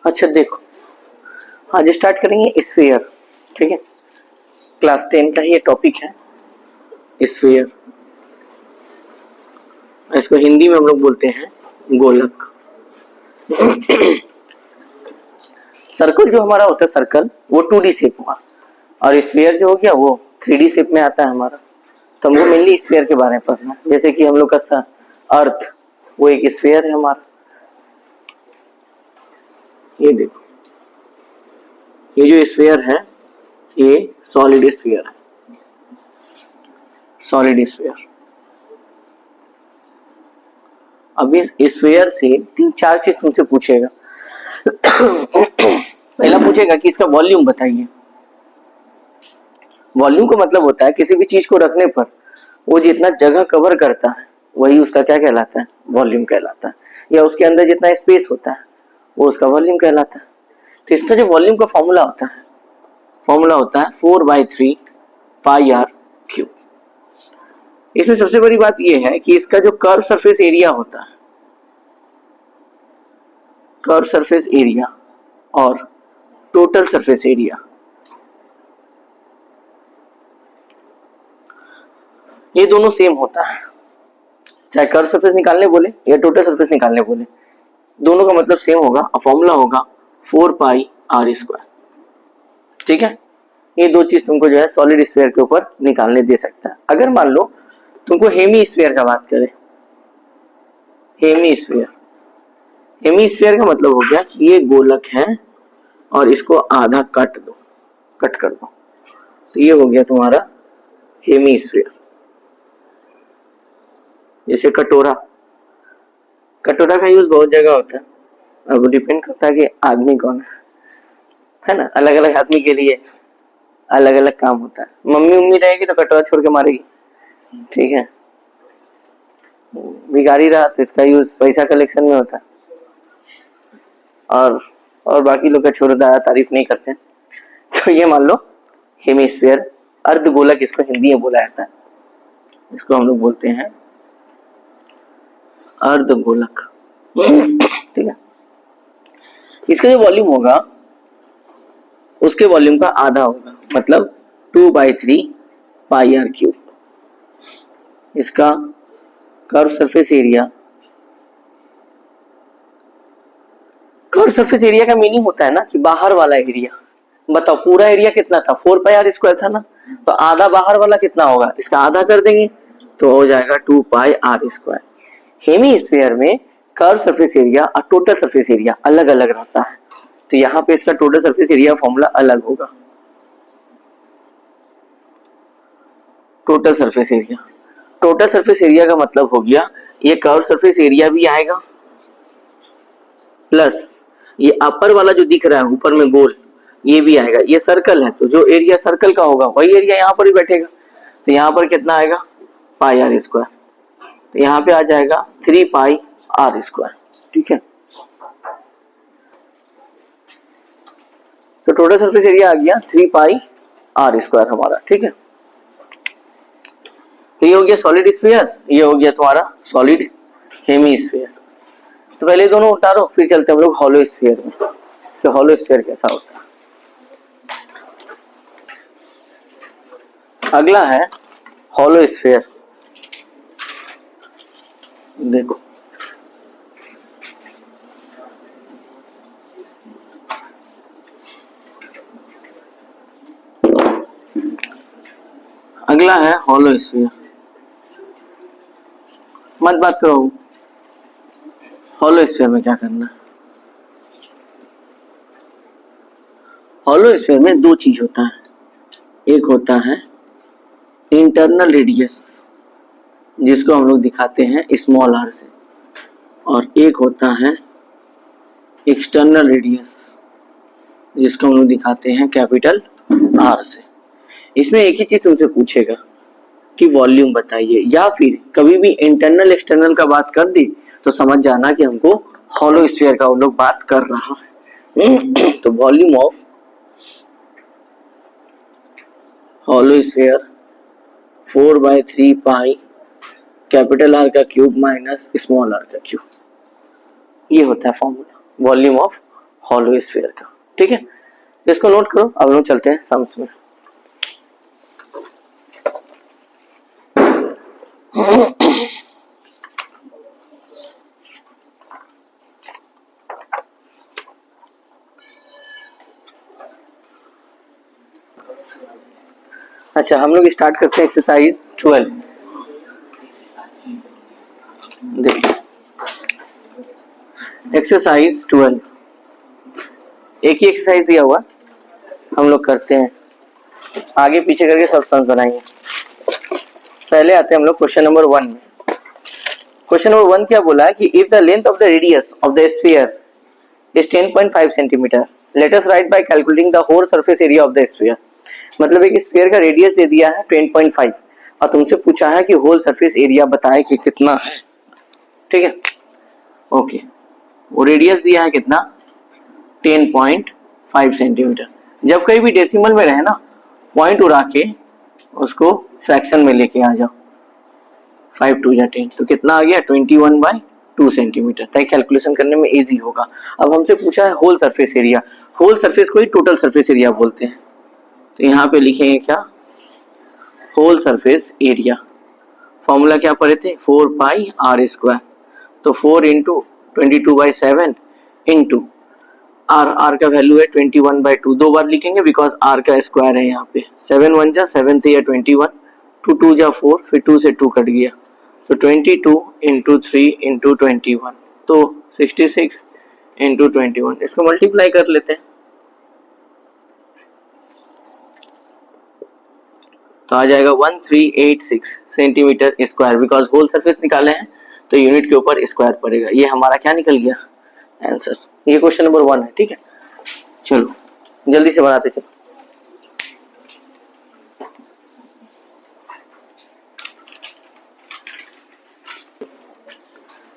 अच्छा देखो, आज स्टार्ट करेंगे स्फीयर। ठीक है, क्लास 10 का ही ये टॉपिक है स्फीयर। इसको हिंदी में हम लोग बोलते हैं गोलक। सर्कल जो हमारा होता है सर्कल, वो 2D शेप हुआ, और स्फीयर जो हो गया वो 3D शेप में आता है हमारा। तो हमको मेनली स्फीयर के बारे में पढ़ना है। जैसे कि हम लोग का अर्थ, वो एक स्फीयर है हमारा। ये देखो, ये जो स्फीयर है ये सॉलिड स्फीयर है, सॉलिड स्फीयर। अब इस स्फीयर से 3-4 चीज तुमसे पूछेगा। पहला पूछेगा कि इसका वॉल्यूम बताइए। वॉल्यूम का मतलब होता है किसी भी चीज को रखने पर वो जितना जगह कवर करता है वही उसका क्या कहलाता है, वॉल्यूम कहलाता है। या उसके अंदर जितना स्पेस होता है वो उसका वॉल्यूम कहलाता है। तो इसका जो वॉल्यूम का फॉर्मूला होता है, फॉर्मूला होता है 4/3 पाई आर क्यूब। इसमें सबसे बड़ी बात यह है कि इसका जो कर्व सरफेस एरिया होता है, कर्व सरफेस एरिया और टोटल सरफेस एरिया, ये दोनों सेम होता है। चाहे कर्व सरफेस निकालने बोले या टोटल सरफेस निकालने बोले, दोनों का मतलब सेम होगा। और फॉर्मूला होगा 4πr²। ठीक है, ये दो चीज तुमको जो है सॉलिड स्फीयर के ऊपर निकालने दे सकता है। अगर मान लो तुमको हेमी स्फीयर का बात करें, हेमी स्फीयर, हेमी स्फीयर का मतलब हो गया कि ये गोलक है और इसको आधा कट दो, कट कर दो, तो ये हो गया तुम्हारा हेमी स्फीयर। जैसे कटोरा, कटोरा का यूज बहुत जगह होता है, और वो डिपेंड करता है कि आदमी कौन है ना। अलग अलग आदमी के लिए अलग अलग काम होता है। मम्मी उम्मी रहेगी तो कटोरा छोड़ के मारेगी, ठीक है। भिखारी रहा तो इसका यूज पैसा कलेक्शन में होता है, और बाकी लोग का छोड़ो, ज्यादा तारीफ नहीं करते। तो ये मान लो हेमिस्फीयर, अर्धगोलक इसको हिंदी में बोला जाता है। इसको हम लोग बोलते हैं अर्धगोलक। ठीक है, इसका जो वॉल्यूम होगा उसके वॉल्यूम का आधा होगा, मतलब 2/3 पाई आर क्यूब। इसका curve surface area, curve surface area का मीनिंग होता है ना कि बाहर वाला एरिया। बताओ पूरा एरिया कितना था, 4πr² था ना, तो आधा बाहर वाला कितना होगा, इसका आधा कर देंगे तो हो जाएगा 2πr²। हेमी स्फीयर में कर्व सरफेस एरिया और टोटल सरफेस एरिया अलग अलग रहता है, तो यहाँ पे इसका टोटल सरफेस एरिया फॉर्मूला अलग होगा। Total surface area, total surface area का मतलब हो गया ये कर्व सरफेस एरिया भी आएगा, प्लस ये अपर वाला जो दिख रहा है ऊपर में गोल, ये भी आएगा। ये सर्कल है तो जो एरिया सर्कल का होगा वही एरिया यहाँ पर भी बैठेगा। तो यहाँ पर कितना आएगा, πr²। तो यहाँ पे आ जाएगा 3πr²। ठीक है, तो टोटल सरफेस एरिया आ गया 3πr² हमारा। ठीक है, तो ये हो गया सॉलिड स्फीयर, ये हो गया तुम्हारा सॉलिड हेमी स्फीयर। तो पहले दोनों उतारो, फिर चलते हैं हम लोग हॉलो स्फीयर में कि हॉलो स्फीयर कैसा होता है। अगला है हॉलो स्फीयर। देखो अगला है हॉलो स्फीयर। मत बात करो, हॉलो स्फीयर में क्या करना है। हॉलो स्फीयर में दो चीज होता है, एक होता है इंटरनल रेडियस जिसको हम लोग दिखाते हैं स्मॉल आर से, और एक होता है एक्सटर्नल रेडियस जिसको हम लोग दिखाते हैं कैपिटल आर से। इसमें एक ही चीज तुमसे पूछेगा कि वॉल्यूम बताइए, या फिर कभी भी इंटरनल एक्सटर्नल का बात कर दी तो समझ जाना कि हमको हॉलो स्फीयर का वो लोग बात कर रहा है। तो volume of hollow sphere 4/3 pi capital R का क्यूब माइनस स्मॉल आर का क्यूब, ये होता है formula volume of hollow sphere का। ठीक है, इसको नोट करो। अब लोग चलते हैं सम्स में। अच्छा, हम लोग स्टार्ट करते हैं एक्सरसाइज 12। देखिए एक्सरसाइज 12, एक ही एक्सरसाइज दिया हुआ, हम लोग करते हैं, आगे पीछे करके सब सम्स बनाएंगे। पहले आते हैं हम लोग क्वेश्चन नंबर 1 में। क्वेश्चन नंबर 1 क्या बोला है कि if the length of the radius of the sphere is 10.5 centimetre, let us write by calculating the whole surface area of the sphere. मतलब एक स्फीयर का रेडियस दे दिया है 10.5 और तुमसे पूछा है कि होल सरफेस एरिया बताए कि कितना है। ठीक है, ओके, वो रेडियस दिया है कितना, 10.5 सेंटीमीटर। जब कहीं भी डेसिमल में रहे ना, पॉइंट उड़ा के उसको फ्रैक्शन में लेके आ जाओ, 5 2 जा 10, तो कितना आ गया 21/2 सेंटीमीटर। ताकि कैलकुलेशन करने में इजी होगा। अब हमसे पूछा है whole surface area, whole surface को ही टोटल सरफेस एरिया बोलते हैं। तो यहाँ पे लिखेंगे क्या, होल सरफेस एरिया। फॉर्मूला क्या पढ़े थे, 4πr²। तो 4 इंटू 22/7 इंटू आर का वैल्यू है 21/2। दो बार लिखेंगे बिकॉज आर का स्क्वायर है यहाँ पे। 7 1 जा 7 3 21, 2 2 जा 4, फिर 2 से 2 कट गया, तो 22 इंटू 3 इंटू 21, तो 66 इंटू 21। इसको मल्टीप्लाई कर लेते हैं तो आ जाएगा 1386 centimetre square. Because whole surface निकाले हैं तो यूनिट के ऊपर स्क्वायर पड़ेगा। ये हमारा क्या निकल गया आंसर। ये क्वेश्चन नंबर 1 है। ठीक है, चलो जल्दी से बनाते चलो।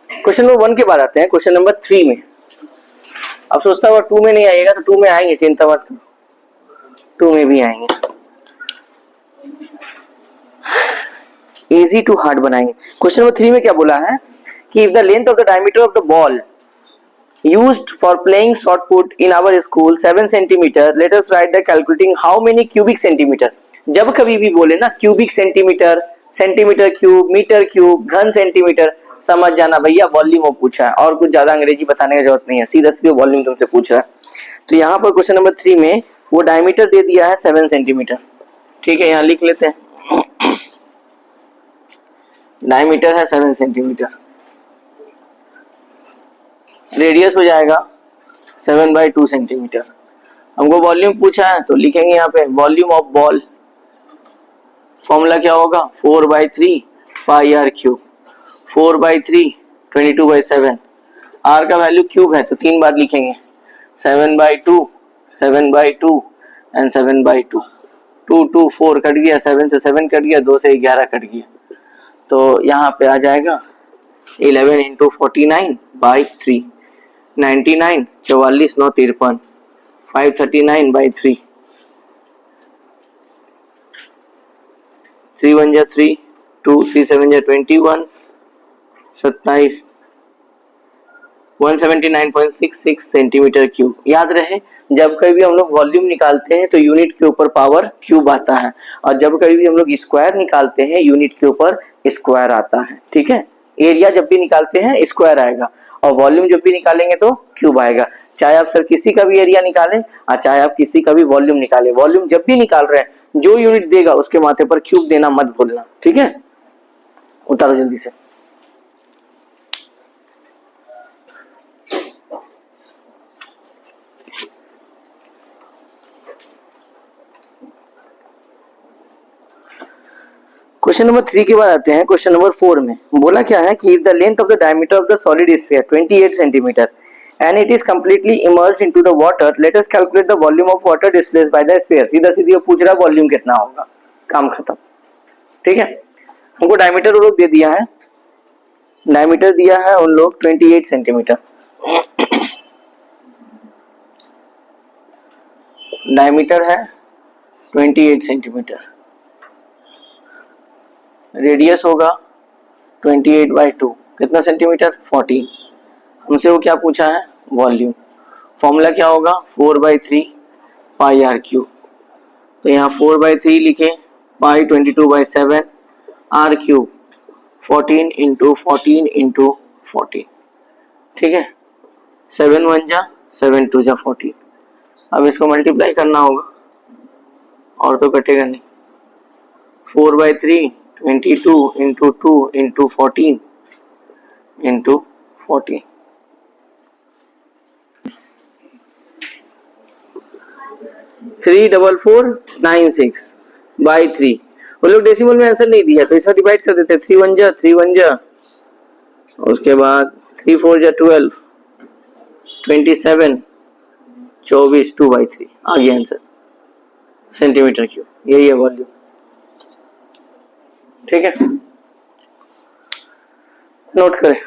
क्वेश्चन नंबर 1 के बाद आते हैं क्वेश्चन नंबर 3 में। अब सोचता हुआ 2 में नहीं आएगा तो 2 में आएंगे, चिंता मत करो, 2 में भी आएंगे। इजी टू हार्ड बनाएंगे। क्वेश्चन नंबर 3 में क्या बोला है कि if the length of the diameter of the ball used for playing shot put in our school 7 centimeter, let us write the calculating how many cubic centimeter। जब कभी भी बोले ना cubic centimetre, centimetre cube, metre cube, घन centimetre, समझ जाना भैया volume पूछा है, और कुछ ज्यादा अंग्रेजी बताने की जरूरत नहीं है, सीधा सीधा वॉल्यूम तुमसे पूछ रहा है। तो यहाँ पर क्वेश्चन नंबर 3 में वो डायमीटर दे दिया है 7 सेंटीमीटर। ठीक है, यहाँ लिख लेते हैं, डायमीटर है 7 सेंटीमीटर, रेडियस हो जाएगा 7/2 सेंटीमीटर। हमको वॉल्यूम पूछा है तो लिखेंगे यहाँ पे वॉल्यूम ऑफ बॉल। फॉर्मूला क्या होगा, 4/3 πr³। 4/3 22/7। आर का वैल्यू क्यूब है तो 3 बार लिखेंगे, 7/2 7/2 एंड 7/2। 2 2 4 कट गया, 7 से 7 कट गया, 2 से 11 कट गया, तो यहाँ पे आ जाएगा 11 इंटू 49/3, 99 44 9 53, 539/3, 3 1 जा 3, 2 3 7 जा 21, 27 179.66 सेंटीमीटर क्यूब। याद रहे जब कभी भी हम लोग वॉल्यूम निकालते हैं तो यूनिट के ऊपर पावर क्यूब आता है, और जब कभी भी हम लोग स्क्वायर निकालते हैं यूनिट के ऊपर स्क्वायर आता है। ठीक है, एरिया जब भी निकालते हैं स्क्वायर आएगा, और वॉल्यूम जब भी निकालेंगे तो क्यूब आएगा। चाहे आप सर किसी का भी एरिया निकालें और चाहे आप किसी का भी वॉल्यूम निकालें, वॉल्यूम जब भी निकाल रहे हैं जो यूनिट देगा उसके माथे पर क्यूब देना मत भूलना। ठीक है, उतारो जल्दी से। क्वेश्चन नंबर 3 के बाद आते हैं क्वेश्चन नंबर 4 में। बोला क्या है कि if the length of the diameter of the solid sphere 28 centimetre and it is completely emerged into the water, late us calculate the volume of water displaced by the sphere. सीधा सीधा पूछ रहा है वॉल्यूम कितना होगा, काम खत्म। ठीक है, हमको डायमीटर उन लोग दे दिया है, डायमीटर दिया है उन लोग 28 सेंटीमीटर। डायमीटर है 28 सेंटीमीटर, रेडियस होगा 28/2, कितना सेंटीमीटर 14। हमसे वो क्या पूछा है, वॉल्यूम। फॉर्मूला क्या होगा, 4/3 पाई आर क्यूब। तो यहाँ 4/3 लिखे, पाई 22/7, आर क्यूब 14 इंटू 14 इंटू 14, ठीक है। 7 1 जा 7 2 जा 14। अब इसको मल्टीप्लाई करना होगा और तो कटेगा नहीं। 4/3 22 इंटू 2 इंटू 14 इंटू 14, 34496/3। वो लोग डेसिमल में आंसर नहीं दिया तो इसका डिवाइड कर देते, 3 1 जा उसके बाद 3 4 जा 12, 27, 24, 2/3 आ गया आंसर, सेंटीमीटर क्यूब, यही है वॉल्यूम, ठीक है। नोट करें।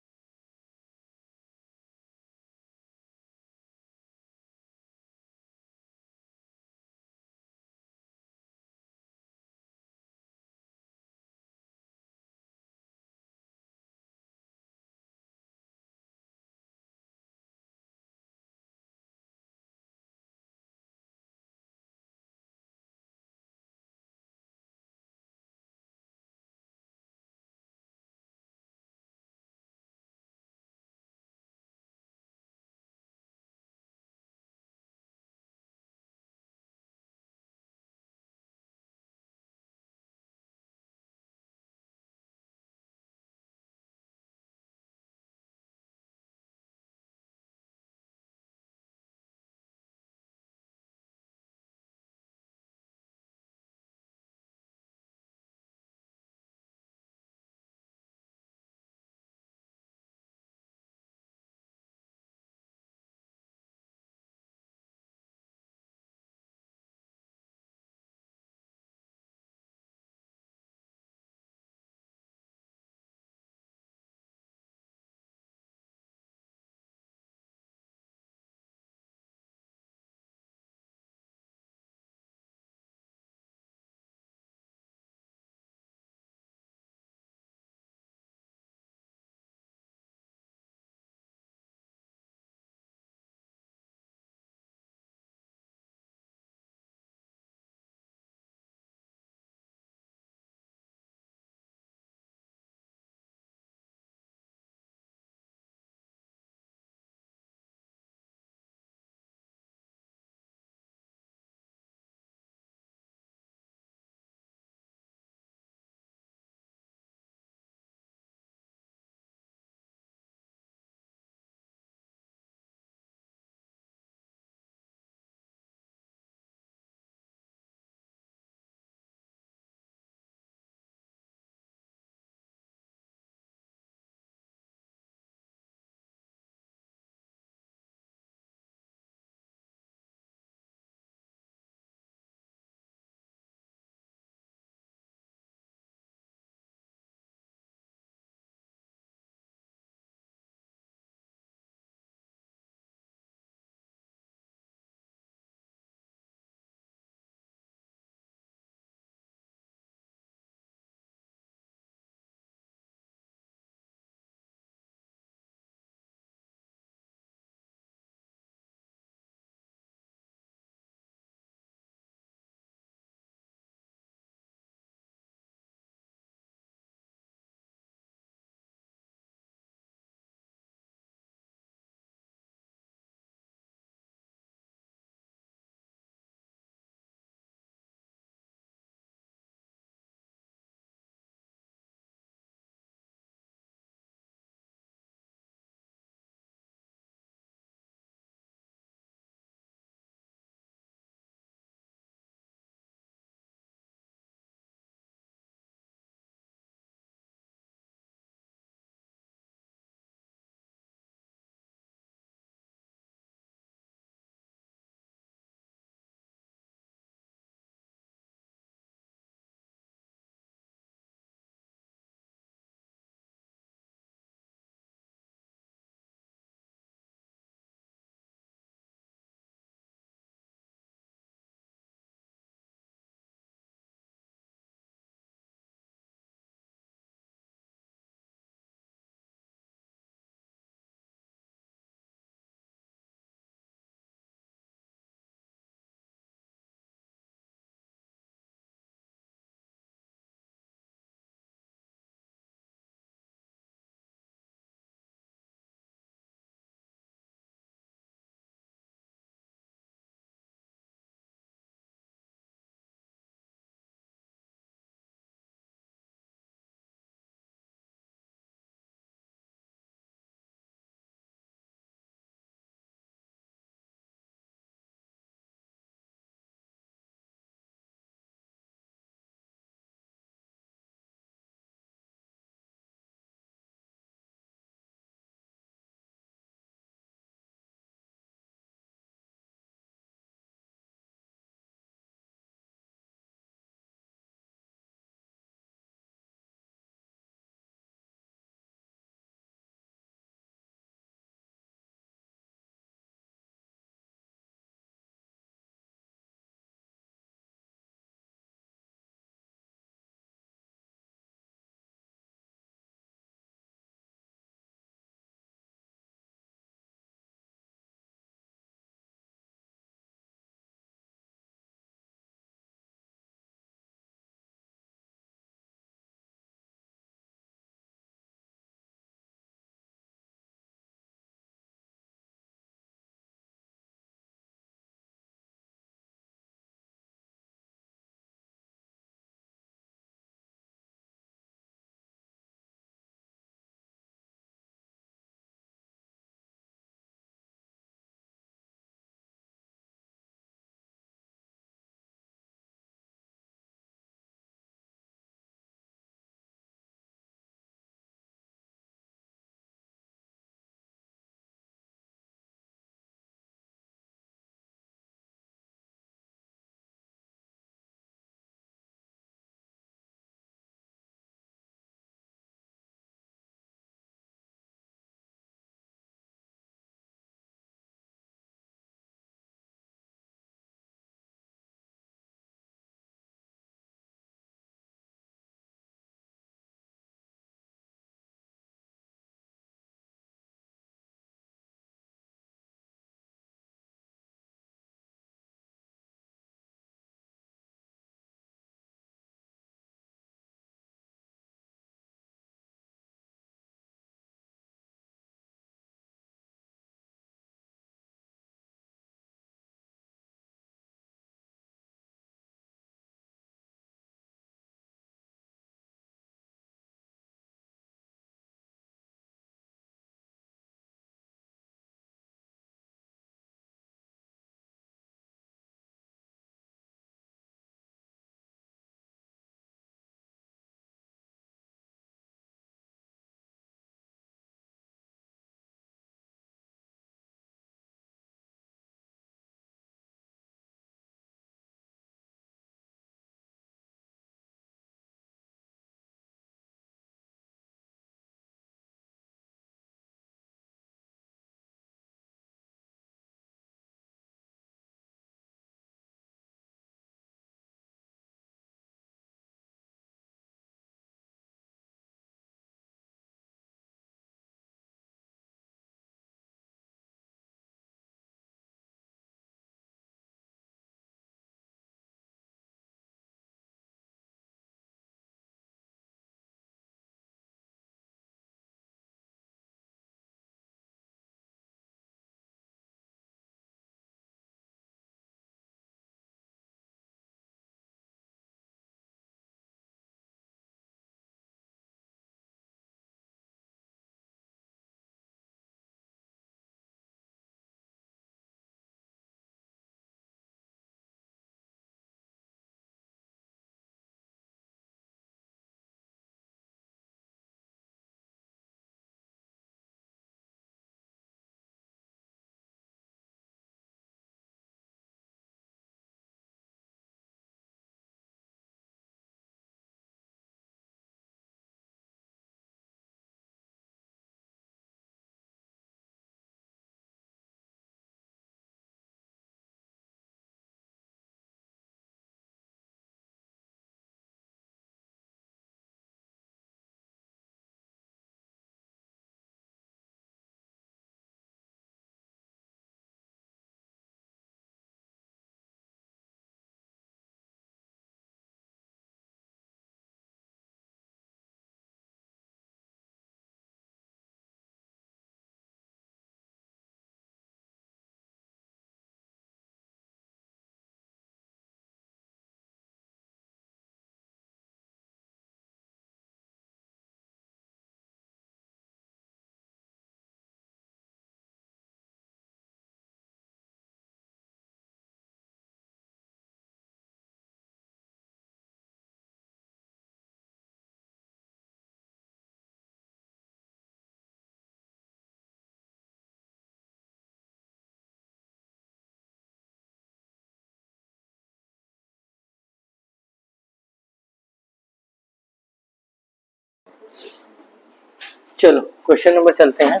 चलो क्वेश्चन नंबर चलते हैं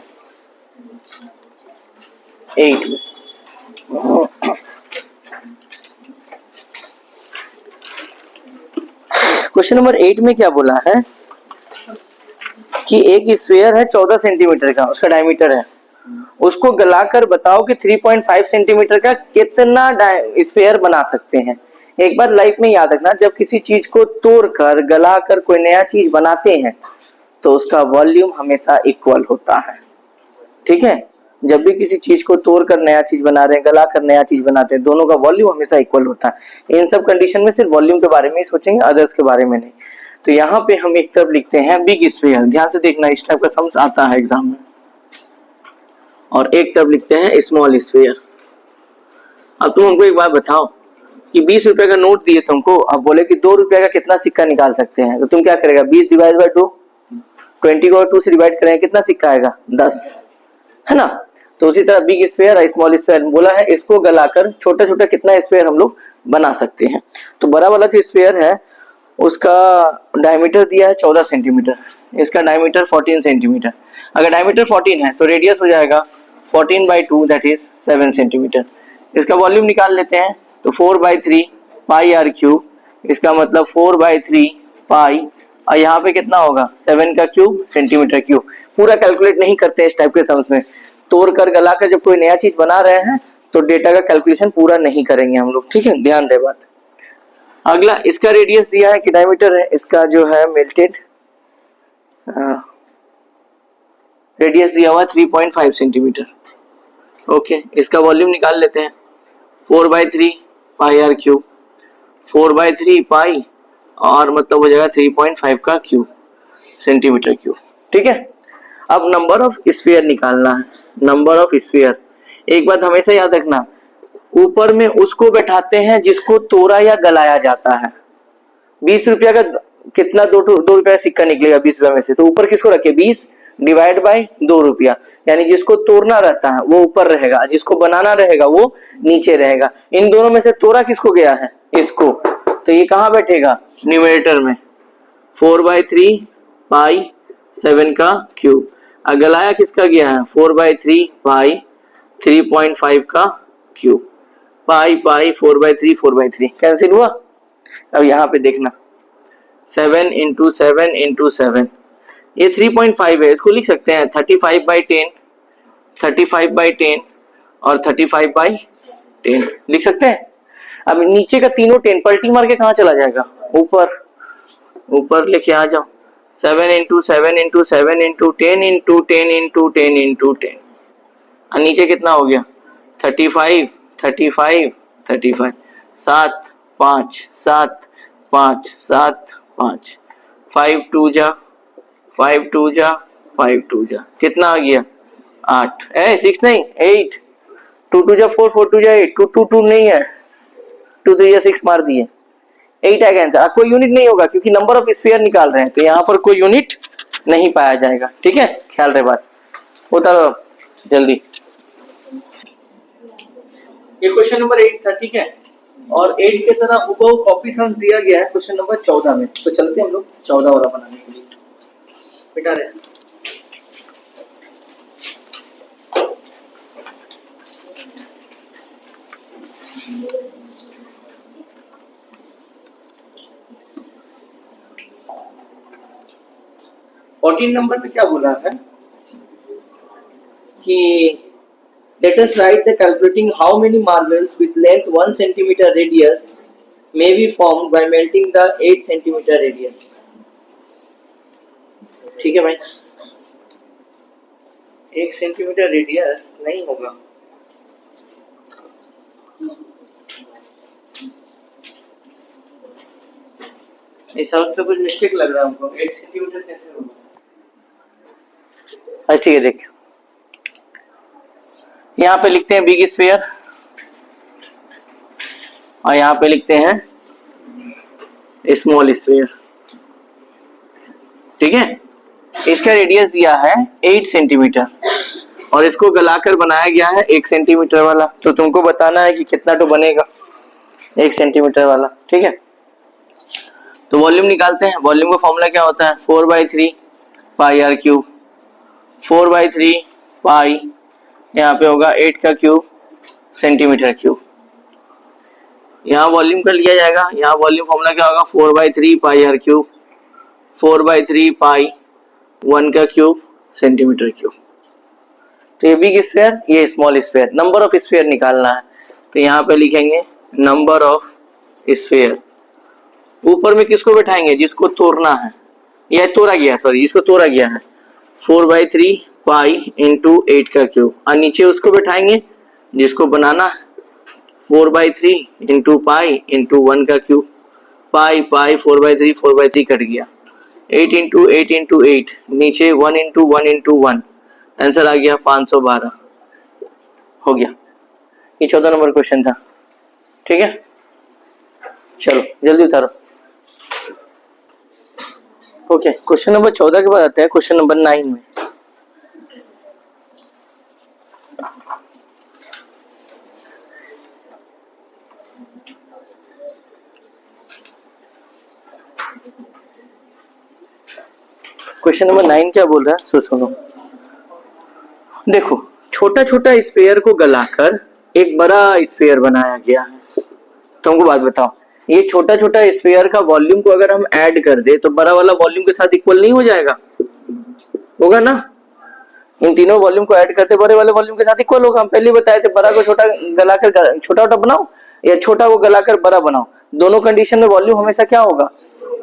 8 में। क्वेश्चन नंबर 8 में क्या बोला है कि एक स्फीयर है 14 सेंटीमीटर का, उसका डायमीटर है, उसको गलाकर बताओ कि 3.5 सेंटीमीटर का कितना स्फीयर बना सकते हैं। एक बात लाइफ में याद रखना, जब किसी चीज को तोड़कर गलाकर कोई नया चीज बनाते हैं तो उसका वॉल्यूम हमेशा इक्वल होता है। ठीक है, जब भी किसी चीज को तोड़कर नया चीज बना रहे हैं, गलाकर नया चीज बनाते हैं, दोनों का वॉल्यूम हमेशा इक्वल होता है। इन सब कंडीशन में सिर्फ वॉल्यूम के बारे में ही सोचेंगे, अदर्स के बारे में नहीं। तो यहाँ पे हम एक तरफ लिखते हैं बिग स्फीयर, ध्यान से देखना, इस टाइप का सम्स आता है एग्जाम में, और एक तरफ लिखते हैं स्मॉल स्फीयर। अब तुम हमको एक बात बताओ कि 20 रुपए का नोट दिए तुमको, अब बोले कि 2 रुपए का कितना सिक्का निकाल सकते हैं, तो तुम क्या करेगा, 20 डिवाइड बाय 2, 20 को 2 से डिवाइड करेंगे, कितना सिक्का आएगा, 10, है ना। तो उसी तरह बिग स्फीयर और स्मॉल स्फीयर बोला है, इसको गलाकर छोटा छोटा कितना स्फीयर हम लोग बना सकते हैं। तो बड़ा वाला जो स्फीयर है उसका डायमीटर दिया है 14 सेंटीमीटर, इसका डायमीटर 14 सेंटीमीटर। अगर डायमीटर 14 है तो रेडियस हो जाएगा 14/2 दैट इज 7 सेंटीमीटर। इसका वॉल्यूम निकाल लेते हैं, तो 4/3 पाई आर क्यूब, इसका मतलब 4/3 पाई, और यहाँ पे कितना होगा 7 का क्यूब सेंटीमीटर क्यूब। पूरा कैलकुलेट नहीं करते हैं इस टाइप के सम्स में, तोड़ कर गला कर जब कोई नया चीज बना रहे हैं तो डेटा का कैलकुलेशन पूरा नहीं करेंगे हम लोग, ठीक है, ध्यान दे बात। अगला इसका रेडियस दिया है कि डायमीटर है, इसका जो है मेल्टेड रेडियस दिया हुआ 3.5 सेंटीमीटर। ओके, इसका वॉल्यूम निकाल लेते हैं, 4/3 पाई आर क्यूब, 4/3 पाई और मतलब हो जाएगा 3.5 का क्यूब सेंटीमीटर क्यूब। ठीक है, अब नंबर ऑफ स्फीयर निकालना है, नंबर ऑफ स्फीयर। एक बात हमेशा याद रखना, ऊपर में उसको बैठाते हैं जिसको तोड़ा या गलाया जाता है। 20 रुपया का कितना 2 रुपया सिक्का निकलेगा 20 रुपया में से, तो ऊपर किसको रखे, 20 डिवाइड बाय 2 रुपया, यानी जिसको तोड़ना रहता है वो ऊपर रहेगा, जिसको बनाना रहेगा वो नीचे रहेगा। इन दोनों में से तोड़ा किसको गया है, इसको, तो ये कहाँ बैठेगा, न्यूमरेटर में, 4/3 पाई 7 का क्यूब। गलाया किसका गया है, 4/3 पाई 3.5 का क्यूब, पाई पाई 4/3 4/3 कैंसिल हुआ। अब यहाँ पे देखना 7 इंटू 7 इंटू 7, ये 3.5 है, इसको लिख सकते हैं 35/10, 35/10 और 35/10 लिख सकते हैं। अब नीचे का तीनों 10 पलटी मार के कहाँ चला जाएगा, ऊपर, ऊपर लेके आ जाओ, 7 into 7 into 7 into 10 into 10 into 10 into 10, और नीचे कितना हो गया 35 35 35, 7 5 7 5 7 5, 5 2 जा 5 2 जा 5 2 जा, कितना आ गया 8, 6 नहीं 8, 2 2 जा 4 4 2 जा 8, 2 2 2 नहीं है, 2 3 जा 6 मार दिए, 8 आएगा आंसर। कोई यूनिट नहीं होगा क्योंकि नंबर ऑफ स्फीयर निकाल रहे हैं, तो यहाँ पर कोई यूनिट नहीं पाया जाएगा। ठीक है, ख्याल रहे बात, होता रहो जल्दी। ये क्वेश्चन नंबर 8 था, ठीक है, और 8 के तरह वो कॉपी सम्स दिया गया है क्वेश्चन नंबर 14 में। तो चलते हैं हम लोग 14 वाला बनाने के लिए, बेटा रहे 14 नंबर पे क्या बोला है कि let us write the calculating how many marbles with length 1 centimeter radius may be formed by melting the 8 centimeter radius। ठीक है भाई, 1 सेंटीमीटर रेडियस नहीं होगा, इस शब्द पे कुछ मिस्टेक लग रहा है हमको, 1 सेंटीमीटर कैसे होगा। अच्छा ठीक है, देखिए यहाँ पे लिखते हैं बिग स्फीयर और यहाँ पे लिखते हैं स्मॉल स्फीयर। ठीक है, इसका रेडियस दिया है 8 सेंटीमीटर और इसको गलाकर बनाया गया है 1 सेंटीमीटर वाला, तो तुमको बताना है कि कितना तो बनेगा 1 सेंटीमीटर वाला। ठीक है, तो वॉल्यूम निकालते हैं। वॉल्यूम का फॉर्मूला क्या होता है, 4/3 पाई आर क्यूब, 4/3 पाई, यहाँ पे होगा 8 का क्यूब सेंटीमीटर क्यूब। यहाँ वॉल्यूम कर लिया जाएगा, यहाँ वॉल्यूम फॉर्मूला क्या होगा 4/3 पाई आर क्यूब, 4/3 पाई 1 का क्यूब सेंटीमीटर क्यूब। तो ये बिग स्फीयर, ये small sphere, number of sphere निकालना है। तो यहाँ पे लिखेंगे नंबर ऑफ स्फीयर। ऊपर में किसको बैठाएंगे, जिसको तोड़ना है, यह तोड़ा गया, सॉरी जिसको तोड़ा गया है 4/3 पाई इंटू 8 का क्यूब, और नीचे उसको बैठाएंगे जिसको बनाना 4/3 इंटू पाई इंटू 1 का क्यूब। पाई पाई 4/3 कट गया, 8 इंटू 8 इंटू 8, नीचे 1 इंटू 1 इंटू 1, आंसर आ गया 512। हो गया, ये 14 नंबर क्वेश्चन था। ठीक है, चलो जल्दी उतारो। ओके, क्वेश्चन नंबर 14 के बाद आते हैं क्वेश्चन नंबर 9 में। क्वेश्चन नंबर 9 क्या बोल रहा है, सो सुनो। देखो, छोटा छोटा स्फीयर को गलाकर एक बड़ा स्फीयर बनाया गया है। तुमको बात बताओ, ये छोटा छोटा स्फीयर का वॉल्यूम को अगर हम ऐड कर दे तो बड़ा वाला वॉल्यूम के साथ इक्वल नहीं हो जाएगा? होगा ना? इन तीनों वॉल्यूम को ऐड करते बड़े वाले वॉल्यूम के साथ इक्वल होगा। हम पहले बताए थे बड़ा को छोटा गलाकर छोटा बनाओ या छोटा को गलाकर बड़ा बनाओ, दोनों कंडीशन में वॉल्यूम हमेशा क्या होगा,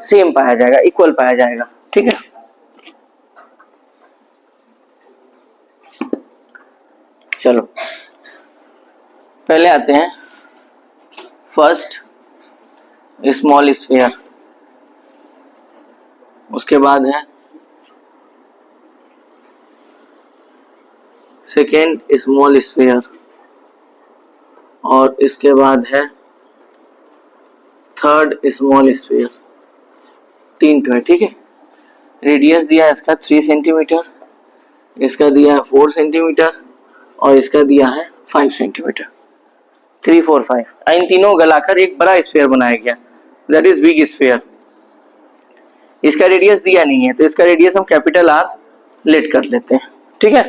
सेम पाया जाएगा, इक्वल पाया जाएगा। ठीक है, चलो पहले आते हैं फर्स्ट स्मॉल स्फीयर, उसके बाद है सेकेंड स्मॉल स्फीयर, और इसके बाद है थर्ड स्मॉल स्फीयर। तीन तो है। ठीक है, रेडियस दिया है इसका 3 सेंटीमीटर, इसका दिया है 4 सेंटीमीटर, और इसका दिया है 5 सेंटीमीटर। 3, 4, 5, इन तीनों गलाकर एक बड़ा स्फीयर बनाया गया, दैट इज बिग स्फीयर। इसका रेडियस दिया नहीं है तो इसका रेडियस हम कैपिटल आर लेट कर लेते हैं। ठीक है,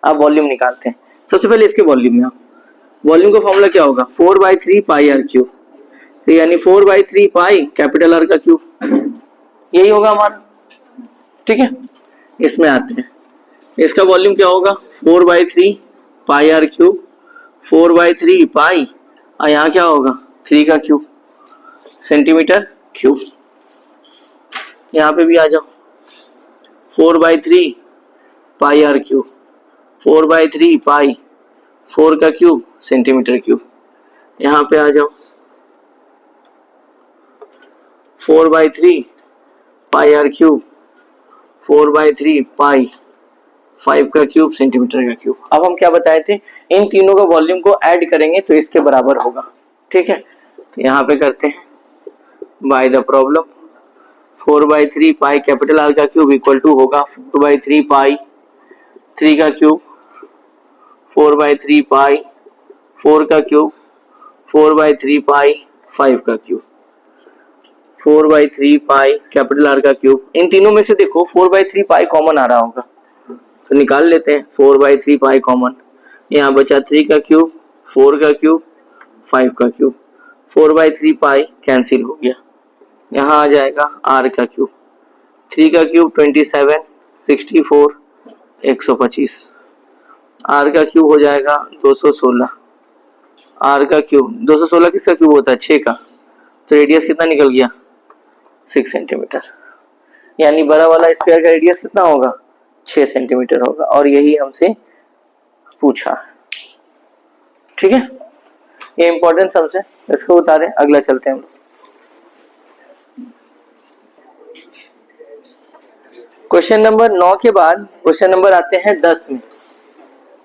अब वॉल्यूम निकालते हैं। सबसे पहले इसके वॉल्यूम में, वॉल्यूम का फॉर्मूला क्या होगा 4/3 पाई आर क्यूब, तो यानी 4/3 पाई कैपिटल आर का क्यूब, यही होगा हमारा। ठीक है, इसमें आते हैं, इसका वॉल्यूम क्या होगा 4/3 पाई आर क्यूब, 4/3 पाई, और यहाँ क्या होगा 3 का क्यूब सेंटीमीटर क्यूब। यहाँ पे भी आ जाओ 4/3 पाई आर क्यूब, 4/3 पाई 4 का क्यूब सेंटीमीटर क्यूब। यहाँ पे आ जाओ 4/3 पाई आर क्यूब, 4/3 पाई 5 का क्यूब सेंटीमीटर का क्यूब। अब हम क्या बताए थे, इन तीनों का वॉल्यूम को ऐड करेंगे तो इसके बराबर होगा। ठीक है, तो यहाँ पे करते हैं by the problem, 4/3 pi capital R का क्यूब इक्वल टू होगा 4/3 पाई 3 का क्यूब, 4/3 पाई 4 का क्यूब, 4/3 पाई 5 का क्यूब, 4/3 पाई कैपिटल आर का क्यूब। इन तीनों में से देखो 4/3 पाई कॉमन आ रहा होगा तो निकाल लेते हैं 4/3 पाई कॉमन। यहाँ बचा 3 का क्यूब, 4 का क्यूब, 5 का क्यूब, 4/3 पाई कैंसिल हो गया। यहाँ आ जाएगा r का क्यूब, 3 का क्यूब 27, 64, 125, r का क्यूब हो जाएगा 216, r का क्यूब 216 किसका क्यूब होता है 6 का, तो रेडियस कितना निकल गया 6 सेंटीमीटर। यानी बड़ा वाला स्फीयर का रेडियस कितना होगा 6 सेंटीमीटर होगा, और यही हमसे पूछा। ठीक है, ये इंपॉर्टेंट सब्जेक्ट है, इसको उतारे, अगला चलते हैं हम। क्वेश्चन नंबर 9 के बाद क्वेश्चन नंबर आते हैं 10 में।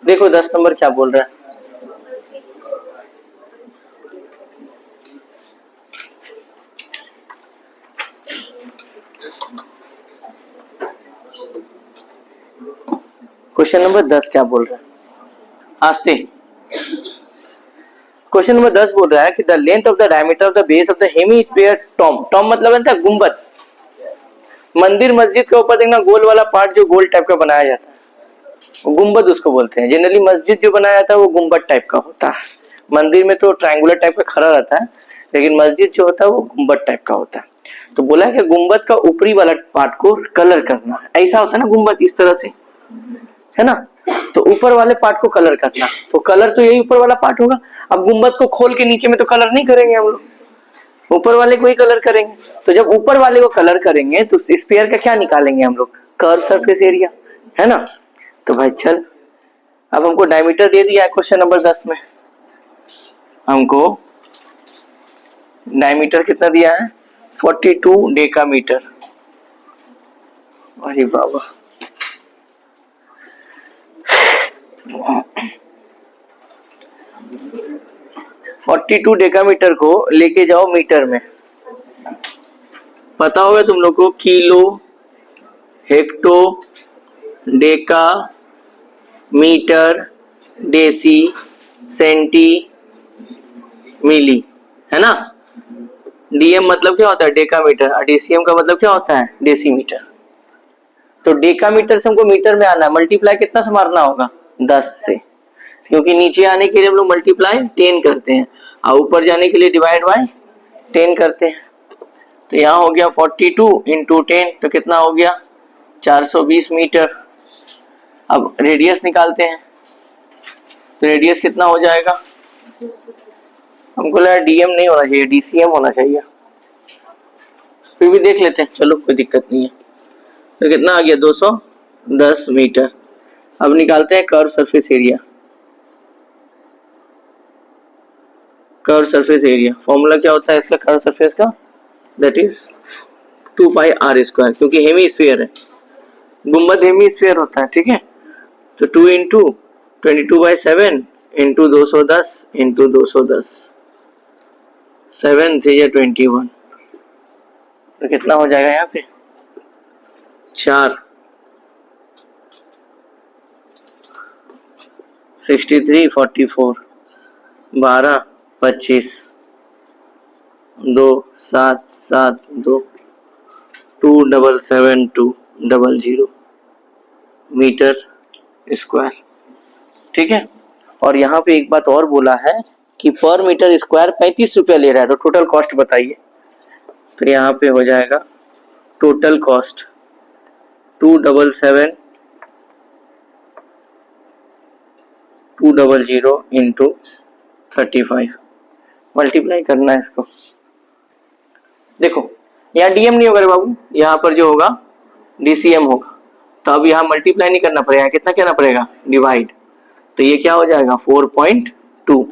देखो 10 नंबर क्या बोल रहा है, क्वेश्चन नंबर 10 क्या बोल रहा है, आस्ते। क्वेश्चन नंबर 10 बोल रहा है कि the length of the diameter of the base of the hemisphere dome, dome मतलब है गुंबद, मंदिर मस्जिद के ऊपर देखना गोल वाला पार्ट जो गोल टाइप का बनाया जाता है वो गुम्बद उसको बोलते हैं। जनरली मस्जिद जो बनाया जाता है वो गुम्बद टाइप का होता है। मंदिर में तो ट्रायंगुलर टाइप का खड़ा रहता है, लेकिन मस्जिद जो होता है वो गुम्बद टाइप का होता है। तो बोला है कि गुम्बद का ऊपरी वाला पार्ट को कलर करना, ऐसा होता है ना गुम्बद इस तरह से, है ना। तो ऊपर वाले पार्ट को कलर करना, तो कलर तो यही ऊपर वाला पार्ट होगा। अब गुम्बद को खोल के नीचे में तो कलर नहीं करेंगे हम लोग, ऊपर वाले को ही कलर करेंगे। तो जब ऊपर वाले को कलर करेंगे तो स्फीयर का क्या निकालेंगे हम लोग, कर्व सरफेस एरिया, है ना। तो भाई चल, अब हमको डायमीटर दे दिया है क्वेश्चन नंबर 10 में। हमको डायमीटर कितना दिया है, 42 डेकामीटर। अरे बाबा, 42 डेकामीटर को लेके जाओ मीटर में। पता होगा तुम लोग को kilo, hecto, deca, metre, deci, centi, milli, है ना। डीएम मतलब क्या होता है, डेकामीटर, और डीसीएम का मतलब क्या होता है, डेसीमीटर। तो डेकामीटर से हमको मीटर में आना है, मल्टीप्लाई कितना से मारना होगा, 10 से, क्योंकि नीचे आने के लिए हम लोग मल्टीप्लाई 10 करते हैं और ऊपर जाने के लिए डिवाइड बाय 10 करते हैं। तो यहाँ हो गया 42 इंटू 10, तो कितना हो गया, 420 मीटर। अब रेडियस निकालते हैं, तो रेडियस कितना हो जाएगा, हमको लगा डीएम नहीं होना चाहिए, डीसीएम होना चाहिए, फिर भी देख लेते हैं, चलो कोई दिक्कत नहीं है। तो कितना आ गया, 210 मीटर। अब निकालते हैं curve surface area. Curve surface area formula क्या होता है इसका, कर्व सरफेस का, that is 2 pi R square, क्योंकि हेमी स्फीयर है, गुम्बद हेमी स्फीयर होता है, ठीक है। तो 2 इंटू 22/7 इंटू 210 इंटू 210, 7 3 21, तो कितना हो जाएगा यहाँ पे, 4 63 44, 12 25, 2 7 7 2, 277200 मीटर स्क्वायर, ठीक है। और यहाँ पे एक बात और बोला है कि पर मीटर स्क्वायर 35 रुपया ले रहा है, तो टोटल कॉस्ट बताइए। तो यहाँ पे हो जाएगा टोटल कॉस्ट 277,200 इंटू 35, मल्टीप्लाई करना है इसको। देखो यहाँ डीएम नहीं होगा बाबू, यहाँ पर जो होगा डीसीएम होगा, तो अब यहाँ मल्टीप्लाई नहीं करना पड़ेगा, कितना कहना पड़ेगा, डिवाइड। तो ये क्या हो जाएगा 4.2,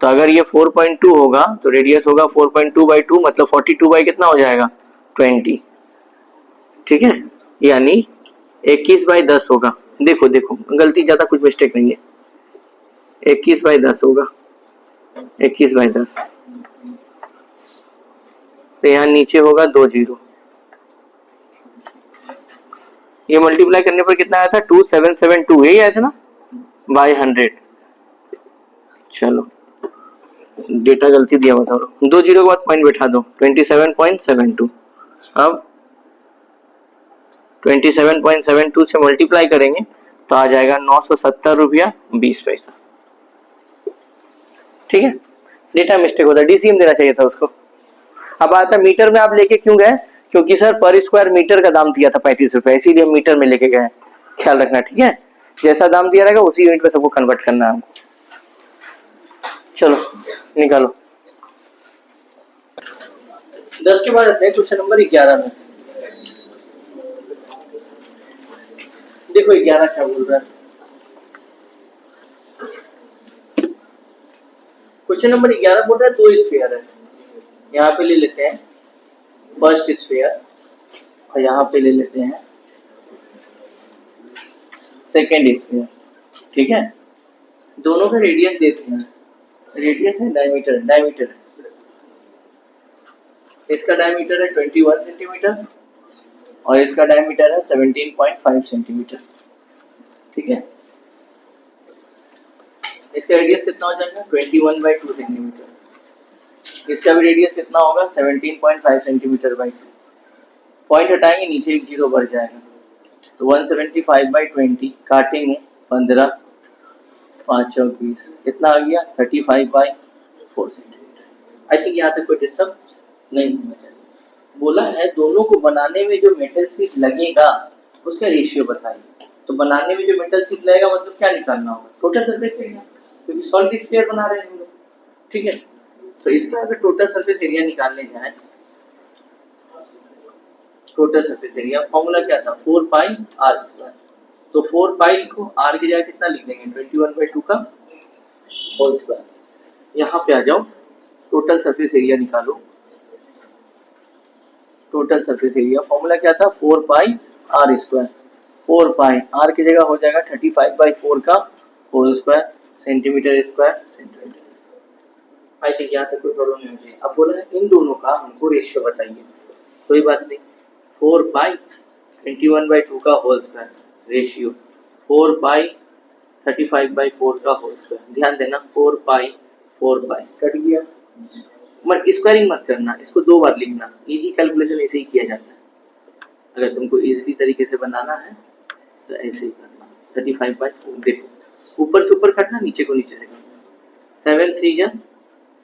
तो अगर ये 4.2 होगा तो रेडियस होगा 4.2/2, मतलब 42 बाई कितना हो जाएगा, 20, ठीक है, यानी 21/10 होगा। देखो देखो गलती, ज्यादा कुछ मिस्टेक नहीं है, 21/10 होगा, 21/10। तो यहाँ नीचे होगा 2 0, ये मल्टीप्लाई करने पर कितना आया था, 2772, यही आया था ना, बाय 100। चलो डेटा गलती दिया हुआ था, 2 0 के बाद पॉइंट बैठा दो, 27.72। अब 27.72 से मल्टीप्लाई करेंगे तो आ जाएगा 970 रुपया 20 पैसा, ठीक है। डेटा मिस्टेक होता है, डीसीएम देना चाहिए था उसको। अब आता मीटर में आप लेके क्यों गए, क्योंकि सर पर स्क्वायर मीटर का दाम दिया था 35 रुपया, इसीलिए मीटर में लेके गए, ख्याल रखना, ठीक है। जैसा दाम दिया रहेगा उसी यूनिट में सबको कन्वर्ट करना है हमको। चलो निकालो, 10 के बाद आते हैं क्वेश्चन नंबर 11 में। देखो 11 क्या बोल रहा है, क्वेश्चन नंबर 11 बोल रहा है 2 स्फीयर है, यहाँ पे ले लेते हैं फर्स्ट स्फीयर और यहाँ पे ले लेते हैं सेकेंड स्फीयर, ठीक है। दोनों का रेडियस देते हैं, रेडियस है डायमीटर, डायमीटर इसका डायमीटर है 21 सेंटीमीटर और इसका डायमीटर है 17.5 सेंटीमीटर, ठीक है। इसका रेडियस कितना हो जाएगा 21/2 सेंटीमीटर, इसका भी रेडियस कितना होगा 17.5 सेंटीमीटर बाई 2, पॉइंट हटाएंगे नीचे एक जीरो बढ़ जाएगा, तो 175/20 काटेंगे 15 5 और 20 कितना आ गया 35/4 सेंटीमीटर। आई थिंक यहाँ तक कोई डिस्टर्ब नहीं होना चाहिए। बोला है दोनों को बनाने में जो मेटल शीट लगेगा उसका रेशियो बताइए। तो बनाने में जो मेटल शीट लगेगा मतलब क्या निकालना होगा, टोटल सरफेस एरिया, क्योंकि सॉलिड स्फीयर बना रहे हैं हम लोग, ठीक है। तो इसका अगर टोटल सरफेस एरिया निकालने जाए, टोटल सरफेस एरिया फॉर्मूला क्या था 4πr²। तो 4π को r की जगह कितना लिख देंगे 21/2 का होल स्क्वायर। यहाँ पे आ जाओ, टोटल सरफेस एरिया निकालो। टोटल सरफेस एरिया फॉर्मूला क्या था 4πr²। 4π r की जगह हो जाएगा 35/4 का whole square centimetre square centimetre. I think यहाँ तक कोई प्रॉब्लम नहीं होगी। अब बोला है इन दोनों का हमको रेशियो बताइए, कोई बात नहीं। 4π 21/2 का होल स्क्वायर रेशियो 4π 35/4 का होल स्क्वायर। ध्यान देना 4π कट गया, मत स्क्वायरिंग मत करना, इसको 2 बार लिखना। इजी कैलकुलेशन ऐसे ही किया जाता है। अगर तुमको इजीली तरीके से बनाना है तो ऐसे ही करना। 35/4 देखो, ऊपर से ऊपर काटना, नीचे को नीचे से काटना। 7 3 जा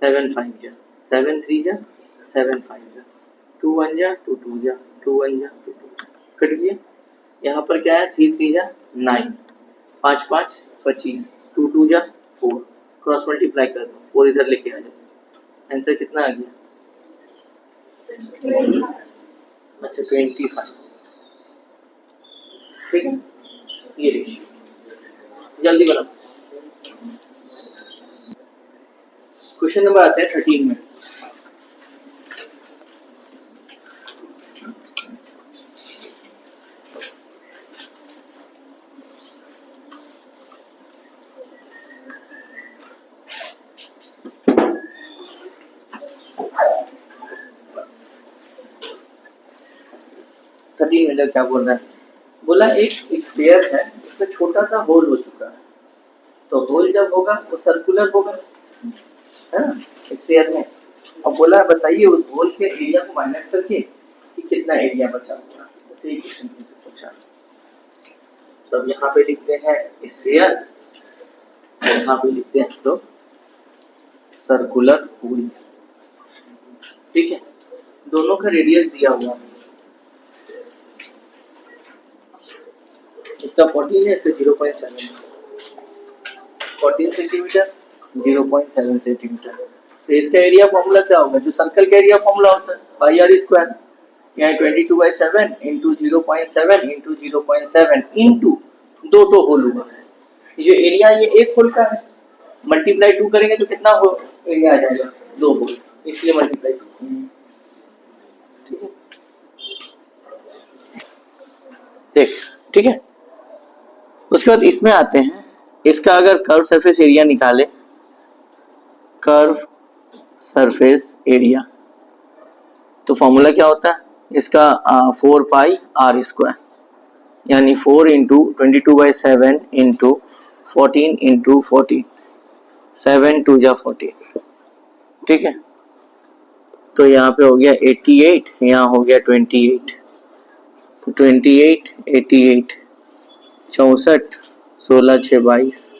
7 5 जा 7 3 जा 7 5 जा 2 1 जा 2 2 जा 2 1 जा 2 2 कट गया। यहाँ पर क्या है 3 3 जा 9 5 5 25 2 2 जा 4 क्रॉस मल्टीप्लाई कर दो 4 इधर लेके आ जाओ। आंसर कितना आ गया? अच्छा 25। ठीक है, ये रेशियो जल्दी बनाओ। क्वेश्चन नंबर आते हैं 13 में। क्या बोल रहा है, बोला एक स्फीयर है उसमें छोटा सा होल हो चुका है, तो होल जब होगा वो सर्कुलर होगा, है ना स्फीयर में। अब बोला बताइए उस होल के एरिया को माइनस करके कि कितना एरिया बचा होगा। ऐसे क्वेश्चन पूछा। तो अब यहाँ पे लिखते हैं स्फीयर, यहाँ पे लिखते हैं तो सर्कुलर होल, ठीक है। दोनों का रेडियस दिया हुआ है, इसका 14 है, इसका 0.7 14 सेंटीमीटर 0.7 सेंटीमीटर। तो इसका एरिया फॉर्मूला क्या होगा, जो सर्कल का एरिया फॉर्मूला होता है पाई आर स्क्वायर। यहाँ 22/7 इंटू 0.7 इंटू 0.7 इंटू 2 होल हुआ है। जो एरिया ये एक होल का है, मल्टीप्लाई 2 करेंगे तो कितना हो एरिया आ जाएगा 2 होल, इसलिए मल्टीप्लाई 2। ठीक है, देख ठीक है। उसके बाद इसमें आते हैं, इसका अगर कर्व सरफेस एरिया निकाले, कर्व सरफेस एरिया, तो फॉर्मूला क्या होता है इसका 4πr², यानी 4 इंटू 22/7 इंटू 14 इंटू 14 7 2 जा 14, ठीक है। तो यहाँ पे हो गया 88, यहाँ हो गया 28, तो 28 88 64 16 6 22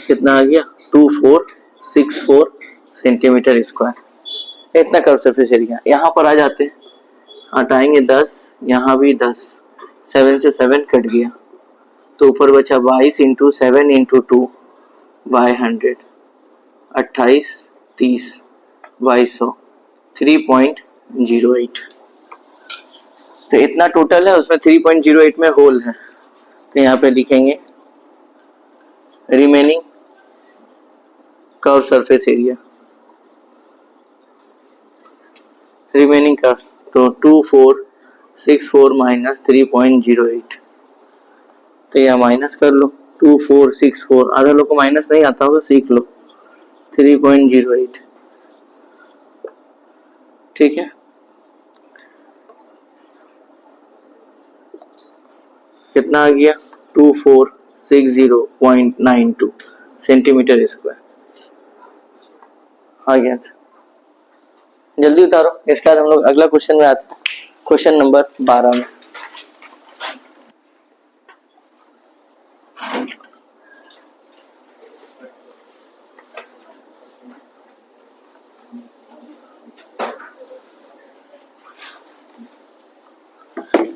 कितना आ गया 2464 सेंटीमीटर स्क्वायर। इतना कर्व सरफेस एरिया। यहाँ पर आ जाते हैं, हटाएंगे 10, यहाँ भी 10, 7 से 7 कट गया, तो ऊपर बचा 22 इंटू 7 इंटू 2 बाय 100 28 30 2200 3.08। तो इतना टोटल है, उसमें 3.08 में होल है, तो यहाँ पे लिखेंगे remaining curve surface area, remaining curve, तो 2464 माइनस 3.08, तो यह माइनस कर लो 2464, आधा लोग को माइनस नहीं आता होगा, सीख लो 3.08, ठीक है। कितना आ गया 2460.92 सेंटीमीटर स्क्वायर आ गया। जल्दी उतारो। इसके बाद हम लोग अगला क्वेश्चन में आते हैं, क्वेश्चन नंबर 12 में।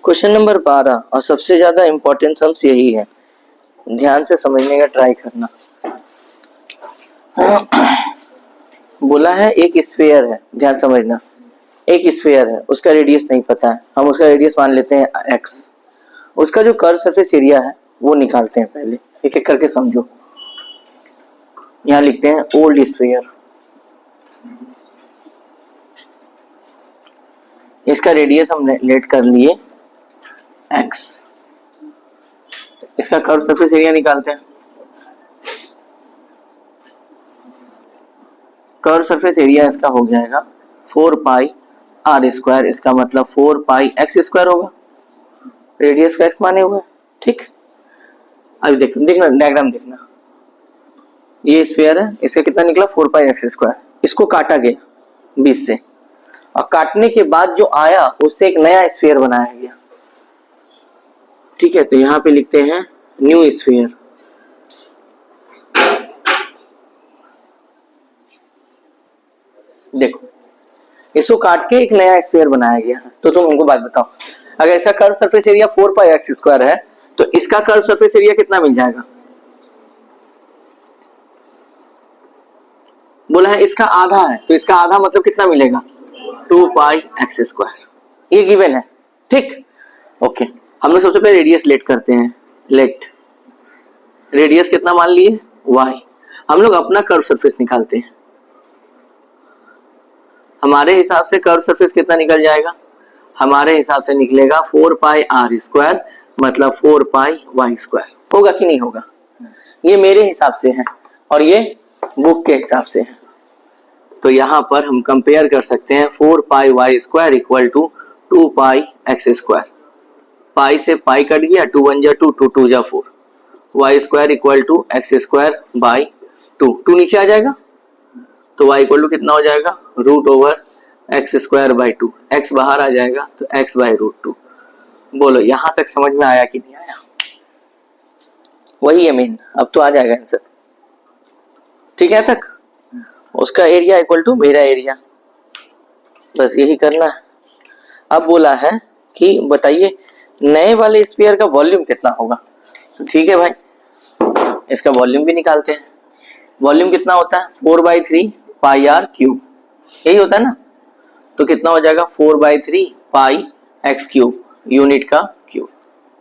क्वेश्चन नंबर 12 और सबसे ज्यादा इंपॉर्टेंट सम्स यही है, ध्यान से समझने का ट्राई करना। बोला है एक स्फीयर है, ध्यान समझना, एक स्फीयर है, उसका रेडियस नहीं पता है, हम उसका रेडियस मान लेते हैं x। उसका जो कर्व सरफेस एरिया है वो निकालते हैं, पहले एक एक करके समझो। यहां लिखते हैं ओल्ड स्फीयर, इसका रेडियस हम लेट कर लिए x, इसका कर्व सरफेस एरिया निकालते हैं। कर्व सरफेस एरिया इसका हो जाएगा 4 पाई आर स्क्वायर, इसका मतलब 4 पाई एक्स स्क्वायर होगा, रेडियस को x माने हुए, ठीक। अभी देखना डायग्राम देखना, ये स्फीयर है, इसका कितना निकला 4 पाई एक्स स्क्वायर, इसको काटा गया 20 से, और काटने के बाद जो आया उससे एक नया स्फीयर बनाया गया, ठीक है। तो यहां पे लिखते हैं न्यू स्फीयर। देखो इसको काट के एक नया स्फीयर बनाया गया है। तो तुम हमको बात बताओ, अगर इसका कर्व सरफेस एरिया 4 पाई एक्स स्क्वायर है तो इसका कर्व सरफेस एरिया कितना मिल जाएगा? बोला है इसका आधा है, तो इसका आधा मतलब कितना मिलेगा 2 पाई एक्स स्क्वायर, ये गिवन है, ठीक। ओके, हम लोग सबसे पहले रेडियस लेट करते हैं, लेट रेडियस कितना मान लिए y, हम लोग अपना कर्व सरफेस निकालते हैं। हमारे हिसाब से कर्व सरफेस कितना निकल जाएगा, हमारे हिसाब से निकलेगा 4 पाई आर स्क्वायर, मतलब 4 पाई वाई स्क्वायर, होगा कि नहीं होगा? ये मेरे हिसाब से है और ये बुक के हिसाब से है, तो यहां पर हम कंपेयर कर सकते हैं 4 pi Y square equal to 2 pi X square, pi से पाई कट गया, 2 1 जा 2, 2 2 जा 4, Y square equal to X square by 2, 2 नीचे आ जाएगा तो y इक्वल टू कितना हो जाएगा root over X square by 2, X बाहर आ जाएगा तो x बाई रूट 2। बोलो यहां तक समझ में आया कि नहीं आया? वही है मेन, अब तो आ जाएगा आंसर, ठीक है तक। उसका एरिया इक्वल टू मेरा एरिया, बस यही करना है। अब बोला है कि बताइए नए वाले स्फीयर का वॉल्यूम कितना होगा, तो ठीक है भाई इसका वॉल्यूम भी निकालते हैं। वॉल्यूम कितना होता है 4/3 पाई आर क्यूब, यही होता है ना, तो कितना हो जाएगा 4/3 पाई एक्स क्यूब, यूनिट का क्यूब,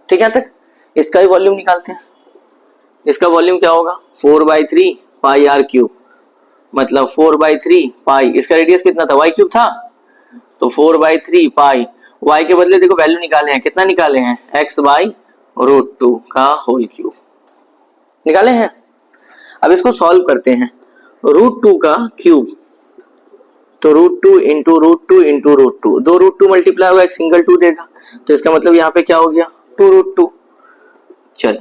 ठीक है तक। इसका भी वॉल्यूम निकालते हैं, इसका वॉल्यूम क्या होगा 4/3 पाई आर क्यूब, मतलब 4/3 पाई, इसका रेडियस कितना था y क्यूब था, तो 4/3 पाई, y के बदले देखो वैल्यू निकाले हैं, कितना निकाले हैं x बाई रूट 2 का होल क्यूब निकाले हैं। अब इसको सॉल्व करते हैं, रूट 2 का क्यूब, तो root 2 into root 2 into root 2, दो रूट 2 मल्टीप्लाई होगा एक सिंगल 2 देगा, तो इसका मतलब यहाँ पे क्या हो गया 2 रूट 2। चल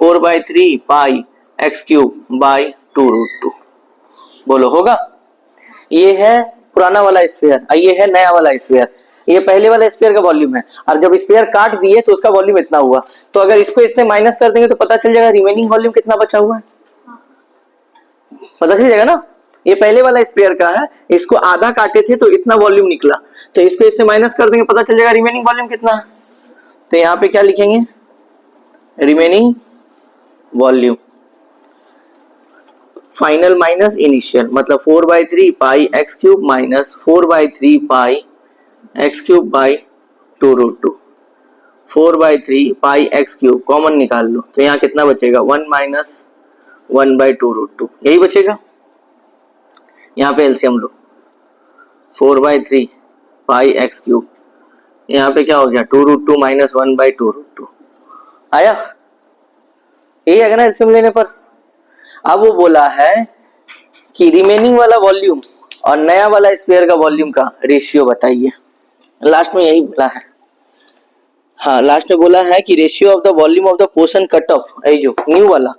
4/3 pi X cube by 2 root 2, बोलो होगा? ये है पुराना वाला स्फीयर, ये है नया वाला स्फीयर, ये पहले वाला स्फीयर का वॉल्यूम है, और जब स्फीयर काट दिए तो उसका वॉल्यूम इतना हुआ, तो अगर इसको इससे माइनस कर देंगे तो पता चल जाएगा रिमेनिंग वॉल्यूम कितना बचा हुआ है, पता चल जाएगा ना। ये पहले वाला स्फीयर का है, इसको आधा काटे थे तो इतना वॉल्यूम निकला, तो इसको इससे माइनस कर देंगे पता चल जाएगा रिमेनिंग वॉल्यूम कितना है। तो यहाँ पे क्या लिखेंगे remaining volume, final minus initial, मतलब 4/3 pi X cube minus 4/3 pi X cube by 2 root 2, 4/3 pi X cube common निकाल लो, तो यहाँ कितना बचेगा 1 माइनस 1/2 रूट 2, यही बचेगा। यहाँ पे एलसीएम लो, 4/3 पाई एक्स क्यूब, यहाँ पे क्या हो गया 2 रूट 2 माइनस 1/2 रूट 2 आया, यही आएगा ना एलसीएम लेने पर। अब वो बोला है कि रिमेनिंग वाला वॉल्यूम और नया वाला स्फीयर का वॉल्यूम का रेशियो बताइए, लास्ट में यही बोला है, हाँ लास्ट में बोला है कि ratio of the volume of the portion cut off, ये जो न्यू वाला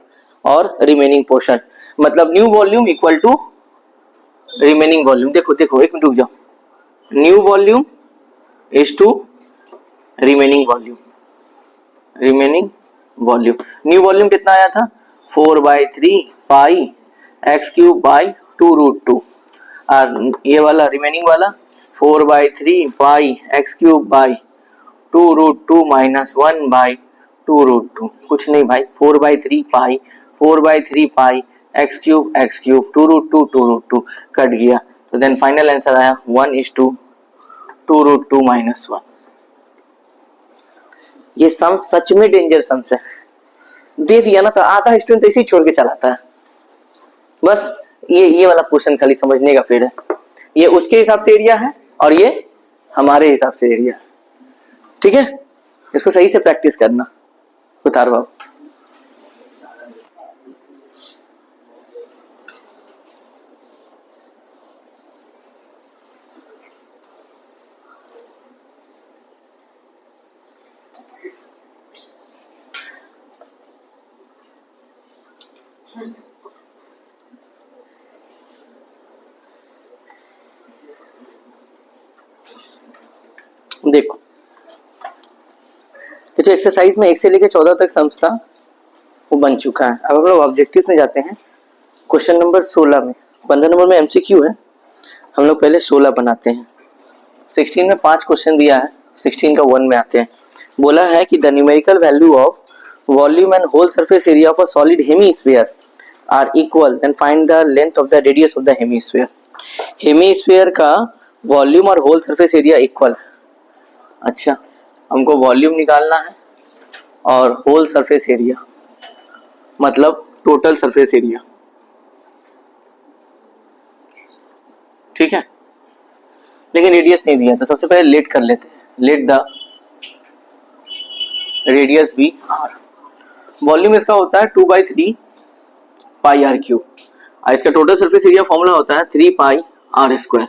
और रिमेनिंग पोर्शन, मतलब new volume equal to remaining volume. देखो देखो एक मिनट रुक जाओ, new volume is to remaining volume, remaining volume. New volume कितना आया था 4/3 पाई एक्स क्यूब बाई 2√2, और ये वाला रिमेनिंग वाला 4/3 pi X cube by 2√2 minus 1/2√2। कुछ नहीं भाई, 4/3 पाई एक्स क्यूब 2√2 कट गया, तो देन फाइनल आंसर आया 1:2√2 माइनस 1। ये सम सच में डेंजर सम्स है, दे दिया ना तो आधा स्टूडेंट ऐसे ही छोड़ के चलाता है। बस ये वाला क्वेश्चन खाली समझने का फिर है, ये उसके हिसाब से एरिया है और ये हमारे हिसाब से एरिया है, ठीक है। इसको सही से प्रैक्टिस करना उतार बाबू। देखो जो एक्सरसाइज में 1 से लेकर 14 तक सम्स था वो बन चुका है। अब हम लोग ऑब्जेक्टिव में जाते हैं, क्वेश्चन नंबर 16 में। 15 नंबर में एमसीक्यू है, हम लोग पहले 16 बनाते हैं। 16 में 5 क्वेश्चन दिया है, 16 का 1 में आते हैं। बोला है कि the numerical value of volume and whole surface area of a solid hemisphere are equal, then find the length of the radius of the hemisphere. Hemisphere का वॉल्यूम और होल सरफेस एरिया इक्वल है। अच्छा, हमको volume निकालना है और whole surface area, मतलब total surface area, ठीक है। लेकिन रेडियस नहीं दिया, तो सबसे पहले लेट कर लेते हैं। Let the radius be R. Volume इसका होता है 2/3 पाई आर क्यूब, और इसका टोटल सरफेस एरिया फॉर्मूला होता है 3 पाई आर स्क्वायर।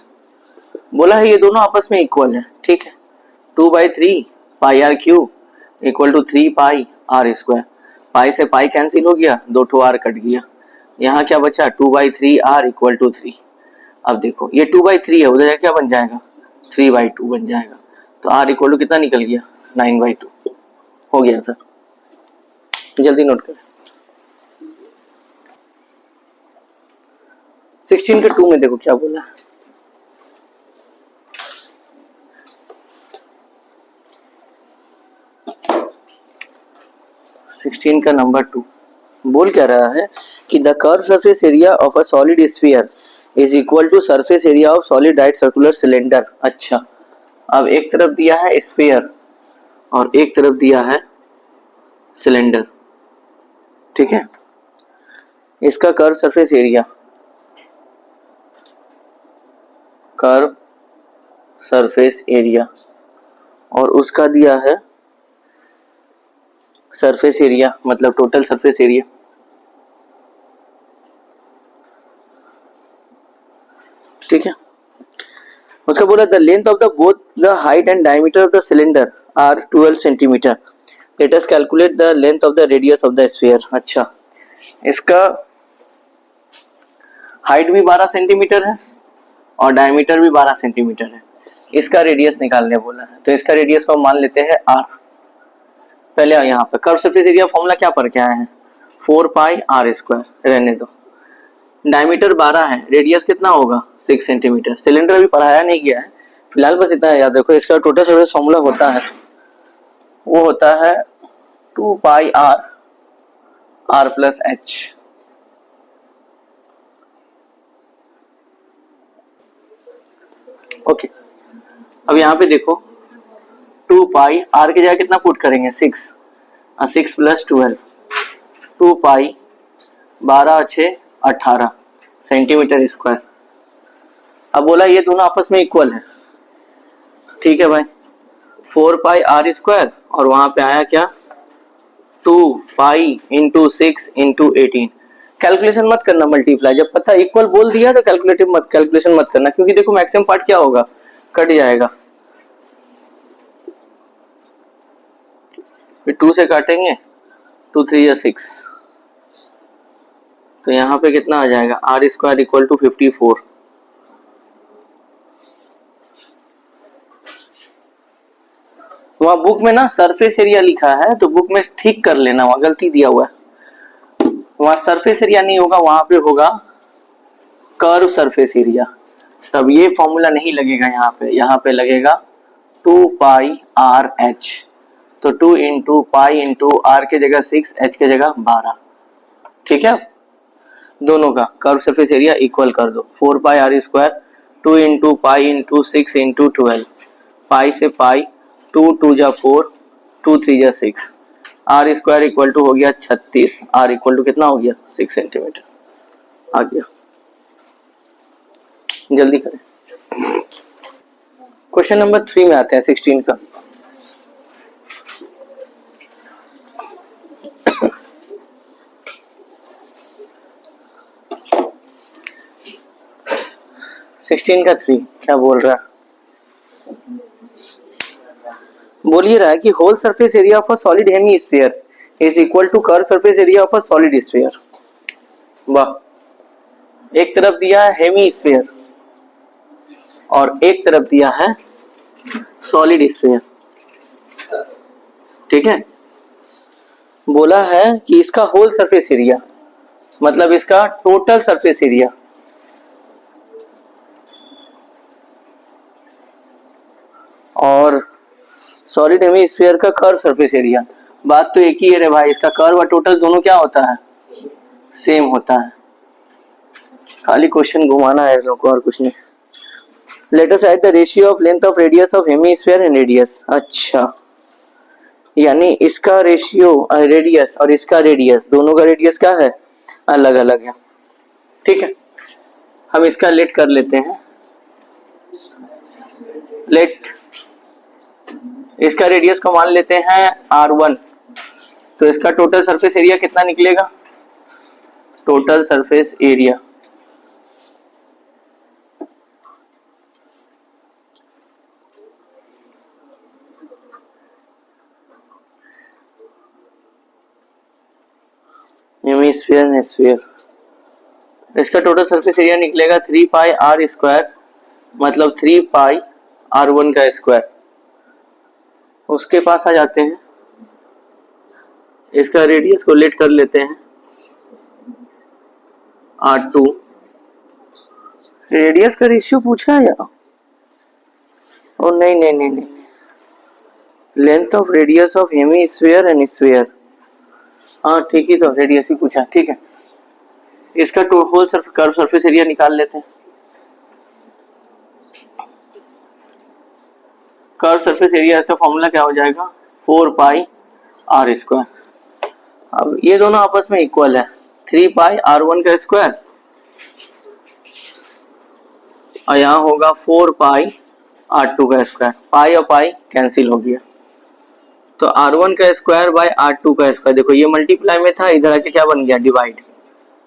बोला है ये दोनों आपस में इक्वल है, ठीक है। 2/3 pi R cube equal to 3 pi R square. Pi से पाई कैंसिल हो गया, 2 ठो आर कट गया, यहाँ क्या बचा 2/3 आर इक्वल टू 3। अब देखो ये 2/3 है, उधर क्या बन जाएगा 3/2 बन जाएगा, तो आर इक्वल टू कितना निकल गया 9/2 हो गया सर। जल्दी नोट करें। 16 के 2 में देखो क्या बोला, सिक्सटीन का नंबर 2 बोल क्या रहा है कि the curve surface area of a solid sphere is equal to surface area of solid right circular cylinder. अच्छा, अब एक तरफ दिया है स्फीयर और एक तरफ दिया है सिलेंडर, ठीक है। इसका curve surface area, curve surface area, और उसका दिया है सरफेस एरिया, मतलब टोटल सरफेस एरिया, ठीक है। उसका बोला the length of the both the height and diameter of the cylinder are 12 centimetre, let us calculate the length of the radius of the sphere. अच्छा, इसका हाइट भी 12 centimetre है और डायमीटर भी 12 सेंटीमीटर है। इसका रेडियस निकालने बोला है, तो इसका रेडियस को मान लेते हैं आर। पहले यहाँ पे कर्व सरफेस एरिया फॉर्मूला क्या पढ़ के आए हैं 4 पाई आर स्क्वायर, रहने दो। डायमीटर 12 है, रेडियस कितना होगा 6 सेंटीमीटर। सिलेंडर अभी पढ़ाया नहीं गया है, फिलहाल बस इतना याद रखो। इसका टोटल सरफेस फॉर्मूला होता है, वो होता है 2 pi R, R plus H. Okay, अब यहाँ पे देखो 2 पाई आर की जगह कितना पुट करेंगे 6, 6 प्लस 12, 2 पाई 12 6 18 सेंटीमीटर स्क्वायर। अब बोला ये दोनों आपस में इक्वल है, ठीक है भाई। 4 पाई आर स्क्वायर और वहां पे आया क्या 2 पाई इंटू 6 इंटू 18। कैलकुलेशन मत करना मल्टीप्लाई, जब पता इक्वल बोल दिया तो कैलकुलेशन मत करना, क्योंकि देखो मैक्सिमम पार्ट क्या होगा कट जाएगा। फिर 2 से काटेंगे 2 3 या 6, तो यहाँ पे कितना आ जाएगा आर स्क्वायर इक्वल टू 54। वहाँ बुक में ना सरफेस एरिया लिखा है, तो बुक में ठीक कर लेना, वहाँ गलती दिया हुआ है। वहाँ सरफेस एरिया नहीं होगा, वहाँ पे होगा कर्व सरफेस एरिया। तब ये फॉर्मूला नहीं लगेगा यहाँ पे लगेगा 2 पाई आर एच। तो 2 इंटू पाई इंटू आर के जगह 6, एच के जगह 12। ठीक है, दोनों का कर्व सरफेस एरिया इक्वल कर दो। 4 pi R square 2 into pi into 6 into 12, pi से पाई 2 2 जा 4 2 3 जा 6, आर स्क्वायर इक्वल टू हो गया 36। आर इक्वल टू कितना हो गया 6 सेंटीमीटर आ गया। जल्दी करें। क्वेश्चन नंबर 3 में आते हैं 16 का। सिक्सटीन का 3 क्या बोल रहा है? बोलिए रहा है कि whole surface area of a solid hemisphere is equal to curve surface area of a solid sphere. वाह, एक तरफ दिया है हेमीस्फीयर और एक तरफ दिया है सॉलिड स्फीयर। ठीक है, बोला है कि इसका होल सरफेस एरिया मतलब इसका टोटल सरफेस एरिया और सॉलिड हेमीस्फीयर का कर्व सरफेस एरिया। बात तो एक ही है रे भाई, इसका कर्व और टोटल दोनों क्या होता है? सेम होता है। खाली क्वेश्चन घुमाना है इस लोग को और कुछ नहीं। Late us right the ratio of length of radius of hemisphere and radius. अच्छा, यानी इसका रेशियो रेडियस और इसका रेडियस, दोनों का रेडियस क्या है? अलग अलग है। ठीक है, हम इसका लेट कर लेते हैं। लेट इसका रेडियस को मान लेते हैं r1। तो इसका टोटल सरफेस एरिया कितना निकलेगा? Total surface area hemisphere and sphere, इसका टोटल सरफेस एरिया निकलेगा 3 पाई आर स्क्वायर, मतलब 3 पाई r1 का स्क्वायर। उसके पास आ जाते हैं, इसका रेडियस को लेट कर लेते हैं r2। रेडियस का रेशियो पूछा है या? ओ नहीं नहीं नहीं नहीं, length of radius of hemisphere and sphere. हाँ ठीक ही, तो रेडियस ही पूछा। ठीक है, इसका होल कर्व सरफेस एरिया निकाल लेते हैं। कर्व सरफेस एरिया इसका फॉर्मूला क्या हो जाएगा? 4 पाई आर स्क्वायर। अब ये दोनों आपस में इक्वल है, 3 पाई r1 का स्क्वायर और यहाँ होगा 4 पाई r2 का स्क्वायर। पाई और पाई कैंसिल हो गया, तो r1 का स्क्वायर बाय r2 का स्क्वायर। देखो ये मल्टीप्लाई में था, इधर आके क्या बन गया? डिवाइड।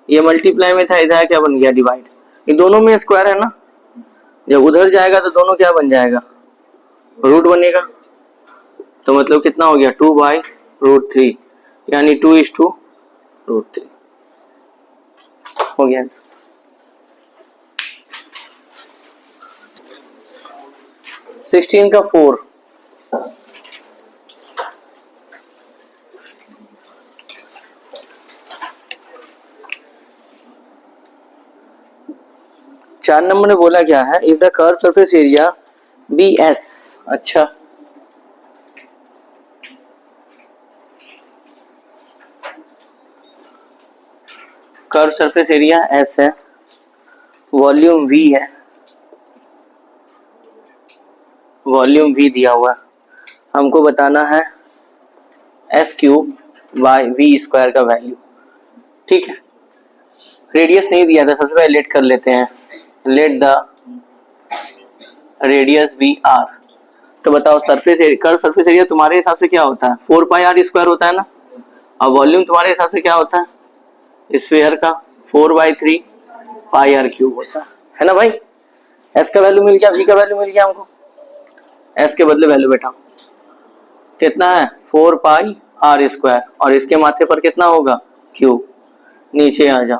ये मल्टीप्लाई में था, इधर आके क्या बन गया? डिवाइड। ये दोनों में स्क्वायर है ना, जब उधर जाएगा तो दोनों क्या बन जाएगा? रूट बनेगा। तो मतलब कितना हो गया? 2 बाई रूट 3, यानी 2:√3 हो गया आंसर। 16 का 4, चार नंबर ने बोला क्या है? If the curve surface area be S. अच्छा, कर्व सरफेस एरिया एस है, वॉल्यूम वी है, वॉल्यूम वी दिया हुआ, हमको बताना है S cube by V square का वैल्यू। ठीक है, रेडियस नहीं दिया था, सबसे पहले लेट कर लेते हैं। Let the radius be R. तो बताओ सरफेस कर्व सरफेस एरिया तुम्हारे हिसाब से क्या होता है? 4 पाई आर स्क्वायर होता है ना, और वॉल्यूम तुम्हारे हिसाब से क्या होता है? स्फीयर का 4/3 पाई आर क्यूब होता है ना भाई। एस का वैल्यू मिल गया, वी का वैल्यू मिल गया हमको। एस के बदले वैल्यू बैठा कितना है? 4 पाई आर स्क्वायर, और इसके माथे पर कितना होगा? क्यूब। नीचे आ जाओ,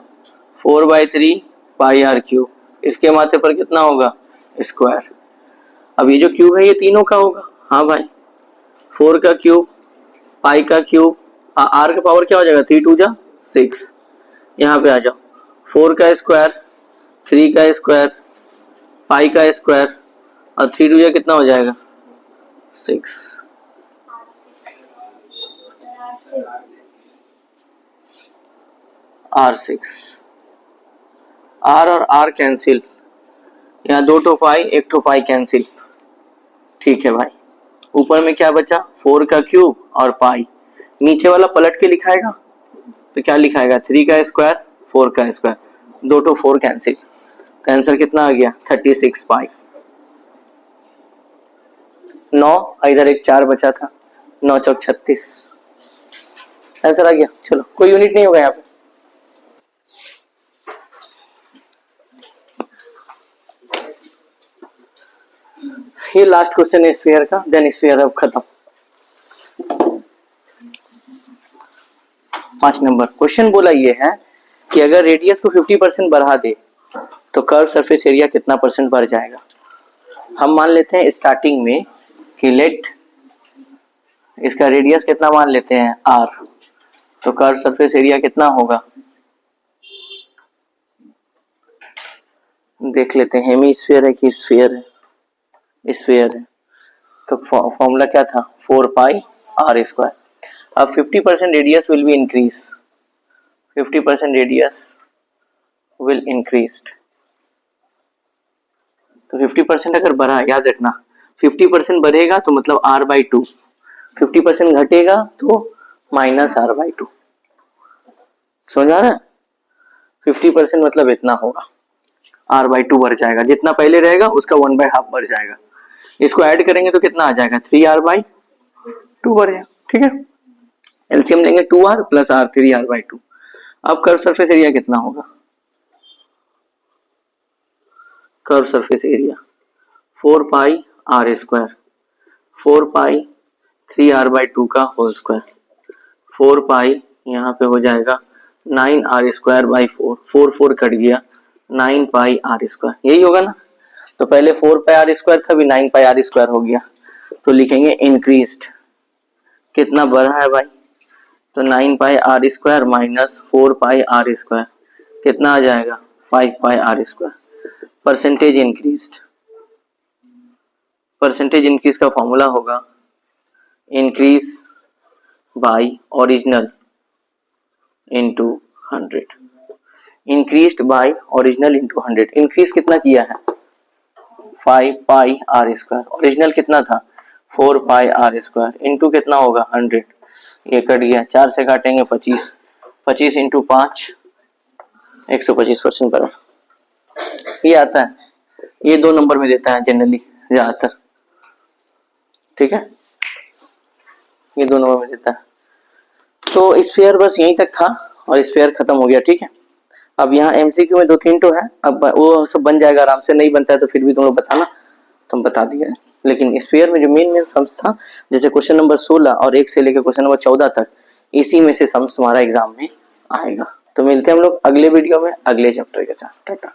4/3 पाई आर क्यूब, इसके माथे पर कितना होगा? स्क्वायर। अब ये जो क्यूब है ये तीनों का होगा। हाँ भाई, 4 का क्यूब, पाई का क्यूब, आर का पावर क्या हो जाएगा 3 2 जा 6। यहाँ पे आ जाओ, 4 का स्क्वायर, 3 का स्क्वायर, पाई का स्क्वायर और 3 2 जा कितना हो जाएगा 6। R6, R और R कैंसिल, यहाँ 2 ठो पाई 1 ठो पाई कैंसिल। ठीक है भाई, ऊपर में क्या बचा 4 का क्यूब और पाई, नीचे वाला पलट के लिखाएगा तो क्या लिखाएगा 3 का स्क्वायर 4 का स्क्वायर, 2 टू 4 कैंसिल, तो आंसर कितना आ गया 36 पाई। 9, इधर एक 4 बचा था, 9 चौक 36, आंसर आ गया। चलो कोई यूनिट नहीं होगा यहाँ पे। ये लास्ट क्वेश्चन है स्फीयर का, देन स्फीयर अब खत्म। 5 नंबर क्वेश्चन बोला ये है कि अगर रेडियस को 50% बढ़ा दे तो कर्व सरफेस एरिया कितना परसेंट बढ़ जाएगा। हम मान लेते हैं स्टार्टिंग में कि लेट इसका रेडियस कितना मान लेते हैं r, तो कर्व सरफेस एरिया कितना होगा देख लेते हैं। हेमीस्फीयर है कि स्फीयर है, स्फीयर है, तो फॉर्मूला क्या था 4 पाई r स्क्वायर। अब 50% radius will be increase, 50% radius will increased, तो 50% अगर बढ़ा, याद रखना 50% बढ़ेगा तो मतलब r/2, 50% घटेगा तो -r/2। समझ आ रहा है, 50% मतलब इतना होगा, r/2 बढ़ जाएगा, जितना पहले रहेगा उसका 1/2 बढ़ जाएगा। इसको ऐड करेंगे तो कितना आ जाएगा 3r/2 बढ़ जाएगा। ठीक है, एलसीएम लेंगे 2r + r 3r/2। अब कर्व सरफेस एरिया कितना होगा, कर्व सरफेस एरिया 4 पाई r स्क्वायर, 4 पाई 3r/2 का होल स्क्वायर, 4 पाई यहाँ पे हो जाएगा 9r स्क्वायर बाई 4, 4 4 कट गया 9 पाई r स्क्वायर, यही होगा ना। तो पहले 4 पाई r स्क्वायर था, अभी 9 पाई r स्क्वायर हो गया, तो लिखेंगे इंक्रीज्ड, कितना बढ़ा है भाई, तो 9 पाई r स्क्वायर माइनस 4 पाई r स्क्वायर कितना आ जाएगा 5 पाई r square. Percentage increased, percentage increase का फॉर्मूला होगा increase by original into 100, increased by original into 100। Increase कितना किया है 5 पाई r स्क्वायर, ओरिजिनल कितना था 4 पाई r स्क्वायर, इंटू कितना होगा 100, ये कट गया, 4 से काटेंगे 25, 25 इंटू 5 125% पर ये आता है, ये 2 नंबर में देता है जनरली ज्यादातर। ठीक है, ये 2 नंबर में देता है। तो स्फीयर बस यहीं तक था और स्फीयर खत्म हो गया। ठीक है, अब यहाँ एमसीक्यू में 2-3 तो है, अब वो सब बन जाएगा आराम से, नहीं बनता है तो फिर भी तुम लोग बताना, तुम बता दिए। लेकिन स्फीयर में जो मेन सम्स था, जैसे क्वेश्चन नंबर 16 और 1 से लेकर क्वेश्चन नंबर 14 तक, इसी में से सम्स तुम्हारा एग्जाम में आएगा। तो मिलते हैं हम लोग अगले वीडियो में अगले चैप्टर के साथ। टाटा।